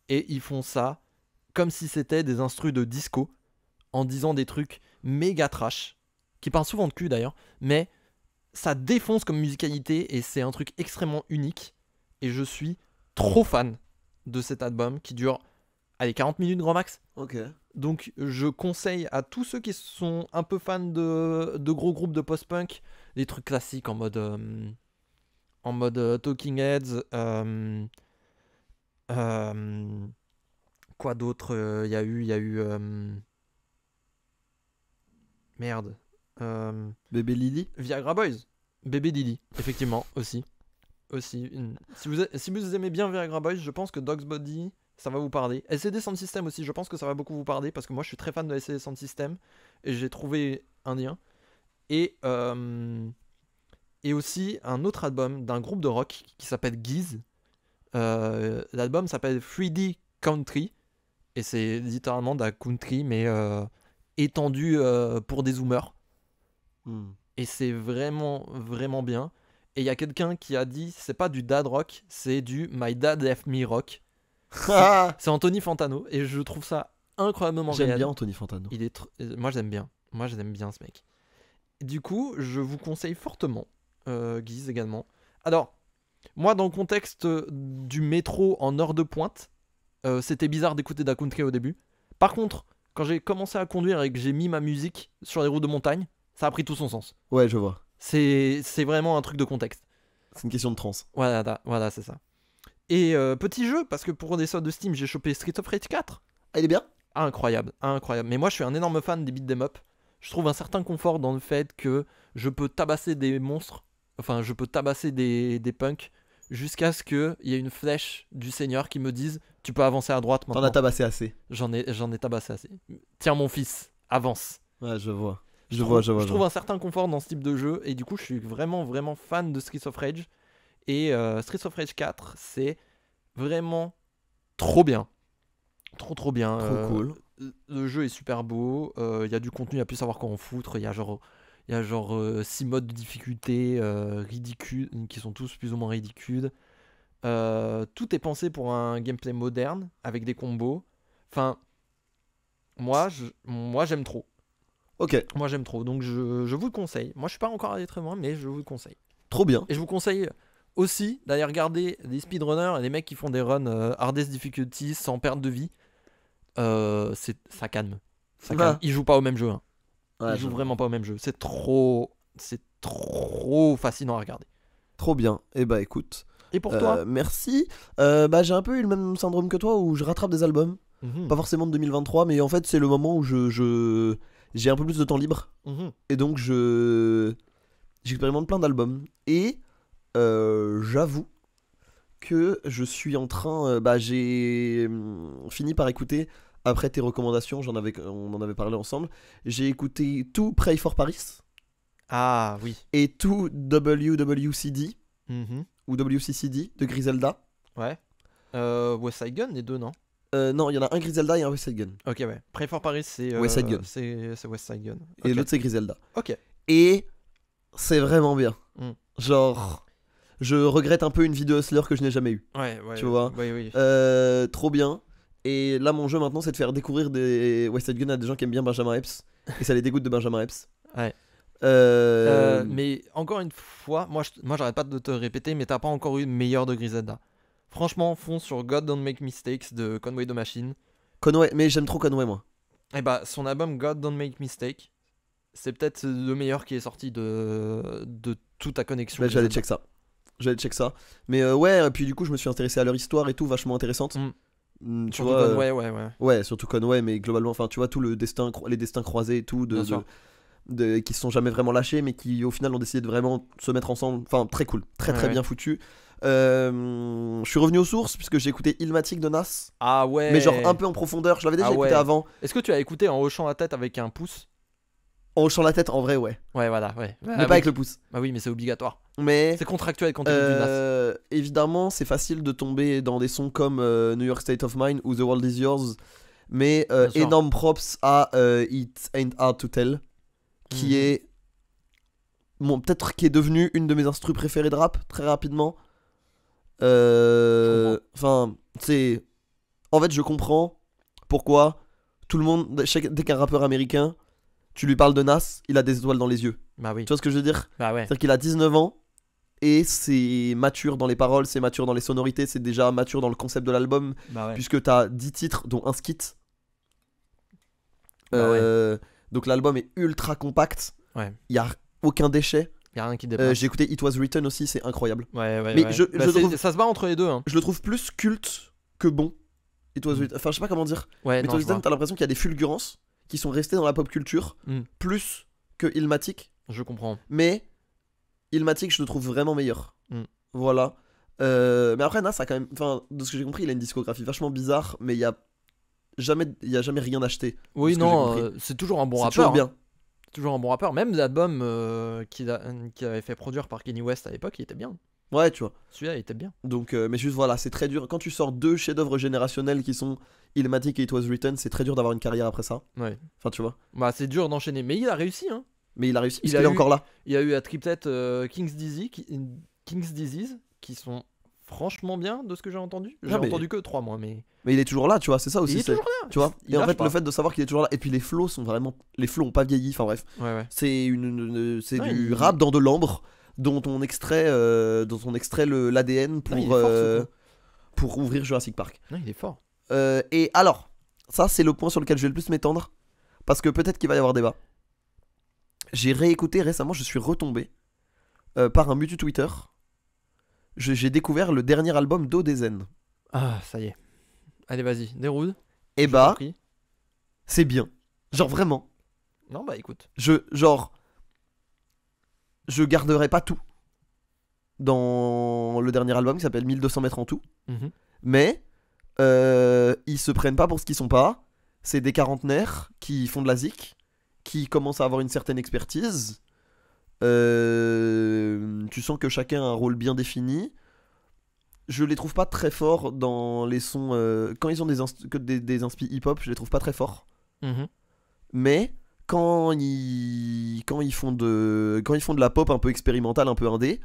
Et ils font ça comme si c'était des instrus de disco, en disant des trucs méga trash, qui parlent souvent de cul d'ailleurs, mais ça défonce comme musicalité et c'est un truc extrêmement unique. Et je suis trop fan de cet album qui dure, allez, 40 minutes grand max. Ok. Donc je conseille à tous ceux qui sont un peu fans de gros groupes de post-punk, des trucs classiques en mode Talking Heads, quoi d'autre, il y a eu merde, Bébé Lily. Viagra Boys, Bébé Didi, effectivement, aussi. Si vous aimez bien Viagra Boys, je pense que Dog's Body, ça va vous parler. LCD Sound System aussi, je pense que ça va beaucoup vous parler parce que moi je suis très fan de LCD Sound System et j'ai trouvé un lien. Et aussi un autre album d'un groupe de rock qui s'appelle Giz. L'album s'appelle 3D Country et c'est littéralement de la country mais étendu pour des zoomers. Et c'est vraiment, vraiment bien. Et il y a quelqu'un qui a dit c'est pas du dad rock, c'est du My Dad Left Me rock. C'est Anthony Fantano et je trouve ça incroyablement réel. J'aime bien Anthony Fantano. Moi j'aime bien. Moi j'aime bien ce mec. Du coup, je vous conseille fortement Guise également. Alors, moi dans le contexte du métro en heure de pointe, c'était bizarre d'écouter de la country au début. Par contre, quand j'ai commencé à conduire et que j'ai mis ma musique sur les routes de montagne, ça a pris tout son sens. Ouais, je vois. C'est vraiment un truc de contexte. C'est une question de trans. Voilà, c'est ça. Et petit jeu, parce que pour des soldes de Steam, j'ai chopé Street of Rage 4. Ah, il est bien? Incroyable. Mais moi, je suis un énorme fan des beat'em up. Je trouve un certain confort dans le fait que je peux tabasser des monstres, enfin, je peux tabasser des punks, jusqu'à ce qu'il y ait une flèche du seigneur qui me dise « Tu peux avancer à droite maintenant. » T'en as tabassé assez. J'en ai tabassé assez. Tiens mon fils, avance. Ouais, je vois. Je trouve un certain confort dans ce type de jeu et du coup je suis vraiment vraiment fan de Streets of Rage et Streets of Rage 4 c'est vraiment trop bien. Trop bien. Trop cool. Le jeu est super beau, il y a du contenu à plus savoir quoi en foutre, il y a genre 6 modes de difficulté ridicules qui sont tous plus ou moins ridicules. Tout est pensé pour un gameplay moderne avec des combos. Enfin, moi j'aime trop. Ok. Moi j'aime trop, donc je vous le conseille. Moi je suis pas encore allé très loin, mais je vous le conseille. Trop bien. Et je vous conseille aussi d'aller regarder des speedrunners et des mecs qui font des runs hardest difficulty sans perte de vie. Ça calme. Ça calme. Ils jouent pas au même jeu. Hein. Ouais, Ils jouent vraiment pas au même jeu. C'est trop fascinant à regarder. Trop bien. Et bah écoute. Et pour toi merci. Bah j'ai un peu eu le même syndrome que toi où je rattrape des albums. Pas forcément de 2023, mais en fait c'est le moment où j'ai un peu plus de temps libre. Et donc j'expérimente plein d'albums. Et j'avoue que je suis en train... j'ai fini par écouter, après tes recommandations, on en avait parlé ensemble, j'ai écouté tout Pray for Paris. Ah oui. et tout WWCD Mhm. ou WCCD de Griselda. Ouais. West Side Gun, les deux, non? Non, il y en a un Griselda et un West Side Gun. Ok, ouais. Pray for Paris, c'est West Side Gun. c'est West Side Gun. Et Ok. l'autre c'est Griselda. Ok. Et c'est vraiment bien. Mm. Genre, je regrette un peu une vidéo Hustler que je n'ai jamais eue. Ouais, Tu vois. Oui, oui. Trop bien. Et là, mon jeu maintenant, c'est de faire découvrir des West Side Gun à des gens qui aiment bien Benjamin Epps. Et ça les dégoûte de Benjamin Epps. Ouais. Euh, Mais encore une fois, moi j'arrête pas de te répéter, mais t'as pas encore eu meilleur de Griselda. Franchement, fonce sur God Don't Make Mistakes de Conway the Machine. Conway, mais j'aime trop Conway, moi. Et bah, son album God Don't Make Mistake, c'est peut-être le meilleur qui est sorti de toute ta connexion. Bah, j'allais Griselda. check ça. J'allais check ça. Mais ouais, et puis du coup, je me suis intéressé à leur histoire et tout, vachement intéressante. Tu Surtout vois, Conway, ouais. ouais, surtout Conway, mais globalement, enfin, tu vois, tout le destin, les destins croisés et tout, Bien sûr. qui se sont jamais vraiment lâchés, mais qui au final ont décidé de vraiment se mettre ensemble. Enfin, très cool, très Ouais. bien foutu. Je suis revenu aux sources puisque j'ai écouté Illmatic de Nas, Ah ouais. mais genre un peu en profondeur. Je l'avais déjà Ah écouté ouais. avant, Est-ce que tu as écouté en hochant la tête avec un pouce? en hochant la tête, en vrai, ouais, Ouais, voilà, ouais. mais Ah pas oui. avec le pouce. Bah oui, mais c'est obligatoire. Mais C'est contractuel quand t'écoutes du Nas. évidemment, c'est facile de tomber dans des sons comme New York State of Mind ou The World Is Yours, mais Bien sûr. énorme props à It Ain't Hard to Tell, qui Mhm. est peut-être qui est devenu une de mes instrus préférées de rap très rapidement. Enfin, c'est en fait, je comprends pourquoi tout le monde, dès qu'un rappeur américain, tu lui parles de Nas, il a des étoiles dans les yeux. Bah oui. Tu vois ce que je veux dire? Bah ouais. C'est-à-dire qu'il a 19 ans et c'est mature dans les paroles, c'est mature dans les sonorités, c'est déjà mature dans le concept de l'album, Bah ouais. puisque t'as 10 titres, dont un skit. Bah Donc l'album est ultra compact, Ouais. il y a aucun déchet. Y'a rien qui dépasse. J'ai écouté It Was Written aussi, c'est incroyable. Ouais. mais Ouais. je Bah, trouve- ça se bat entre les deux, hein. Je le trouve plus culte que bon. It Was Written. Enfin, je sais pas comment dire. Ouais, Mais It non, Was je vois. Written, t'as l'impression qu'il y a des fulgurances qui sont restées dans la pop culture Mm. plus que Illmatic. Je comprends. Mais Illmatic, je le trouve vraiment meilleur. Mm. Voilà. Mais après, Nas a quand même. Enfin, de ce que j'ai compris, il a une discographie vachement bizarre, mais il y a jamais rien acheté. Oui, ce que j'ai non, compris. c'est toujours un bon C'est rappeur. toujours hein. bien. C'est toujours un bon rappeur. Même l'album qu'il avait fait produire par Kanye West à l'époque, il était bien. Ouais, tu vois. Celui-là, il était bien. Donc, mais juste voilà, c'est très dur. Quand tu sors deux chefs-d'œuvre générationnels qui sont Illmatic et It Was Written, c'est très dur d'avoir une carrière après ça. Ouais. Enfin, tu vois. Bah, c'est dur d'enchaîner. Mais il a réussi, hein. Mais il a réussi. Il Il a est eu- encore là. Il y a eu la triplette King's Disease qui sont franchement bien de ce que j'ai entendu. J'ai Ah, mais- entendu que 3 mois, mais. Mais il est toujours là, tu vois. C'est ça Il aussi. est toujours là. Tu vois. Il Et en lâche fait, pas. le fait de savoir qu'il est toujours là. Et puis les flows sont vraiment. Les flows ont pas vieilli. Enfin bref. Ouais. C'est c'est Ouais, du il- rap dans de l'ambre dont on extrait l'ADN Non, il est fort, ce con. pour ouvrir Jurassic Park. Non, il est fort. Et alors, ça c'est le point sur lequel je vais le plus m'étendre parce que peut-être qu'il va y avoir débat. J'ai réécouté récemment, je suis retombé par un mutu Twitter. J'ai découvert le dernier album d'Odezen. Ah, ça y est. Allez, vas-y, déroule. Et Je t'en bah, prie. c'est bien. Genre vraiment. Non, bah écoute. Je garderai pas tout dans le dernier album qui s'appelle 1200 mètres en tout. Mhm. Mais ils se prennent pas pour ce qu'ils sont pas. C'est des quarantenaires qui font de la zik, qui commencent à avoir une certaine expertise. Tu sens que chacun a un rôle bien défini. Je les trouve pas très forts dans les sons. Quand ils ont des inspi hip-hop, je les trouve pas très forts. Mhm. Mais quand ils font de la pop un peu expérimentale, un peu indé,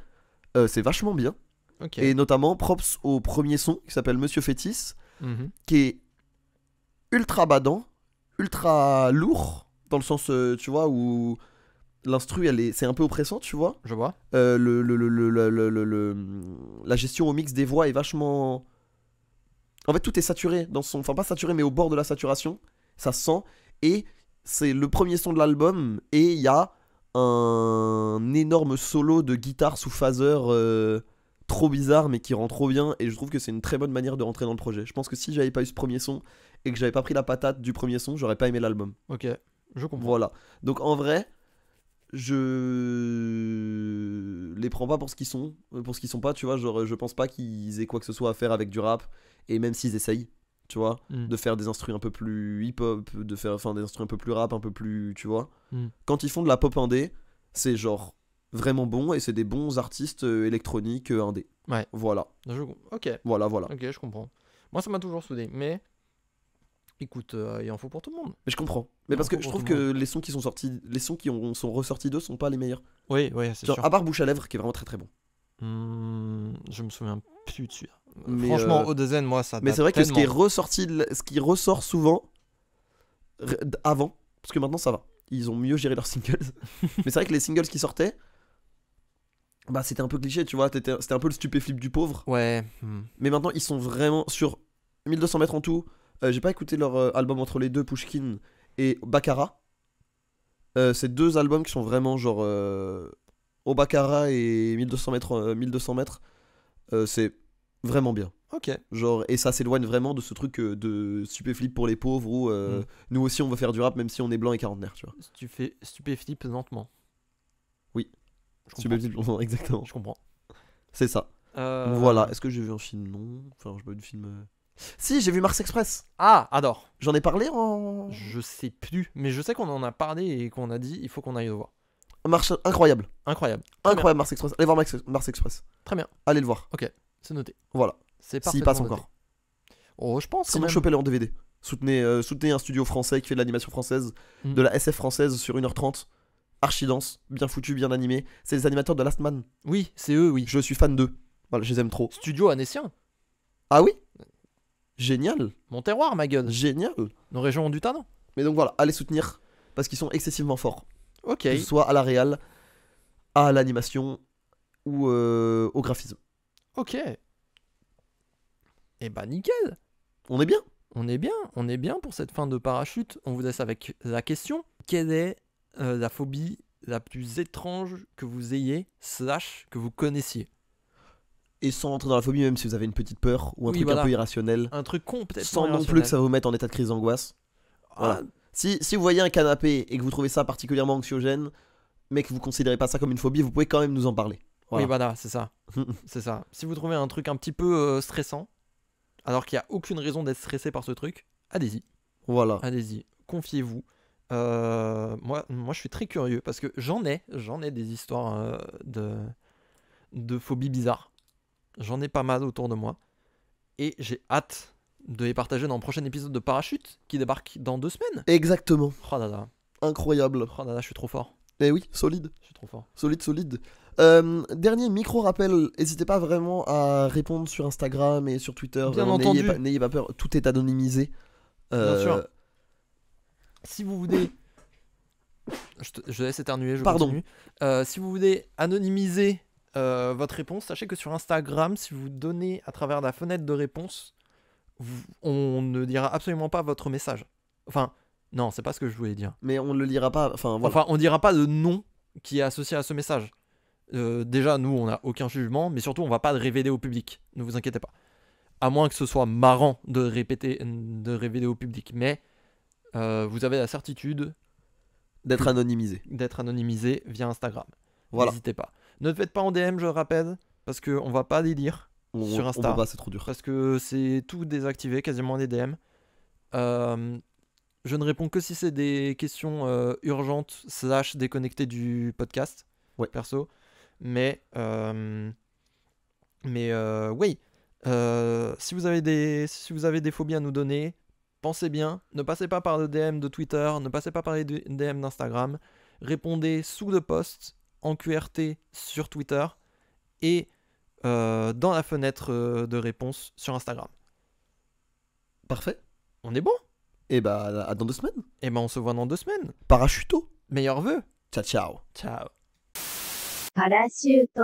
c'est vachement bien. Ok. Et notamment props au premier son qui s'appelle Monsieur Fétis, Mhm. qui est ultra badant, ultra lourd, dans le sens, tu vois, où l'instru, c'est un peu oppressant, tu vois. Je vois. La gestion au mix des voix est vachement... En fait, tout est saturé, enfin pas saturé, mais au bord de la saturation, ça se sent, et c'est le premier son de l'album, et il y a un énorme solo de guitare sous phaser trop bizarre, mais qui rend trop bien, et je trouve que c'est une très bonne manière de rentrer dans le projet. Je pense que si j'avais pas eu ce premier son, et que j'avais pas pris la patate du premier son, j'aurais pas aimé l'album. Ok. Je comprends. Voilà. Donc en vrai, je les prends pas pour ce qu'ils sont pas, tu vois. Genre, je pense pas qu'ils aient quoi que ce soit à faire avec du rap, et même s'ils essayent, tu vois, Mm. de faire des instrus un peu plus hip-hop, de faire des instrus un peu plus rap, un peu plus, tu vois. Mm. Quand ils font de la pop indé, c'est genre vraiment bon et c'est des bons artistes électroniques indés. Ouais. Voilà, Ok, voilà. ok, je comprends. Moi, ça m'a toujours soudé, mais écoute, il en faut pour tout le monde. Mais je comprends. Mais parce que Pour je trouve tout le que les sons qui sont sortis, les sons qui sont ressortis d'eux sont pas les meilleurs. Oui, c'est Genre, sûr. à part Bouche à lèvres qui est vraiment très très bon. Je me souviens plus de celui-là. Mais, Franchement, Odezen, moi, ça Mais date c'est vrai que ce qui est tellement. ressorti, ce qui ressort souvent avant, parce que maintenant ça va, ils ont mieux géré leurs singles. Mais c'est vrai que les singles qui sortaient, bah c'était un peu cliché, tu vois, c'était un peu le stupéflip du pauvre. Ouais. Mais maintenant ils sont vraiment sur 1200 mètres en tout. J'ai pas écouté leur album entre les deux, Pushkin et Baccarat. C'est deux albums qui sont vraiment genre au Baccarat et 1200 mètres, 1200 mètres. C'est vraiment bien. Ok. Genre, et ça s'éloigne vraiment de ce truc de stupéflip pour les pauvres où nous aussi on veut faire du rap même si on est blanc et quarantenaire, tu vois. Stupéflip lentement. Oui. Je comprends. Stupéflip, exactement. Je comprends. C'est ça. Voilà. Est-ce que j'ai vu un film? Non. Enfin, j'ai pas vu de film. Si, j'ai vu Mars Express. Ah, adore. J'en ai parlé en. Je sais plus, mais je sais qu'on en a parlé et qu'on a dit il faut qu'on aille le voir. Incroyable. Incroyable. Très bien. Incroyable, Mars Express. Allez voir Mars Express. Très bien. Allez le voir. C'est noté. Voilà. C'est S'il parfaitement passe noté. encore. Oh, je pense. Sinon, quand même. chopez-le en DVD. Soutenez un studio français qui fait de l'animation française, Mm. de la SF française sur 1h30. Archi-dense, bien foutu, bien animé. C'est les animateurs de Last Man. Oui, c'est eux, oui. Je suis fan d'eux. Voilà, je les aime trop. Studio annécien. Ah oui? Génial. Mon terroir, ma gueule. Génial. Nos régions ont du talent. Mais donc voilà, allez soutenir parce qu'ils sont excessivement forts. Ok. Que ce soit à la réal, à l'animation ou au graphisme. Ok. Eh bah, nickel. On est bien. On est bien pour cette fin de parachute. On vous laisse avec la question. Quelle est la phobie la plus étrange que vous ayez, / que vous connaissiez? Et sans entrer dans la phobie, même si vous avez une petite peur ou un Oui, truc voilà. un peu irrationnel. Un truc complètement Sans non plus irrationnel. que ça vous mette en état de crise d'angoisse. Voilà. Ah, Si vous voyez un canapé et que vous trouvez ça particulièrement anxiogène, mais que vous considérez pas ça comme une phobie, vous pouvez quand même nous en parler. Voilà. Oui, voilà, c'est ça. C'est ça. Si vous trouvez un truc un petit peu stressant, alors qu'il n'y a aucune raison d'être stressé par ce truc, allez-y. Voilà. Allez-y. Confiez-vous. Moi, je suis très curieux parce que j'en ai des histoires de phobies bizarres. J'en ai pas mal autour de moi. Et j'ai hâte de les partager dans le prochain épisode de Parachute qui débarque dans 2 semaines. Exactement. Oh là là. Incroyable. Oh là là, je suis trop fort. Eh oui, solide. Je suis trop fort. Solide. Dernier micro-rappel, n'hésitez pas vraiment à répondre sur Instagram et sur Twitter. Bien Vraiment, entendu. N'ayez pas peur, tout est anonymisé. Bien sûr. Si vous voulez... Je laisse éternuer, je Pardon. continue. Si vous voulez anonymiser votre réponse, sachez que sur Instagram, si vous donnez à travers la fenêtre de réponse, on ne lira absolument pas votre message. Enfin, non, c'est pas ce que je voulais dire. Mais on ne le lira pas. Enfin, voilà. Enfin, on dira pas le nom qui est associé à ce message. Déjà, nous, on n'a aucun jugement, mais surtout, on va pas le révéler au public. Ne vous inquiétez pas. À moins que ce soit marrant de révéler au public. Mais vous avez la certitude D'être anonymisé. d'être anonymisé via Instagram. Voilà. N'hésitez pas. Ne le faites pas en DM, je le rappelle, parce qu'on va pas les lire sur Insta. On peut pas, c'est trop dur. Parce que c'est tout désactivé, quasiment les DM. Je ne réponds que si c'est des questions urgentes / déconnectées du podcast, Ouais. perso. Mais oui, si vous avez des phobies à nous donner, pensez bien, ne passez pas par le DM de Twitter, ne passez pas par les DM d'Instagram, répondez sous le post en QRT sur Twitter et dans la fenêtre de réponse sur Instagram. Parfait. On est bon? Et bah, à dans 2 semaines. Et ben on se voit dans 2 semaines. Parachuto. Meilleurs vœux. Ciao, ciao. Ciao. パラシュート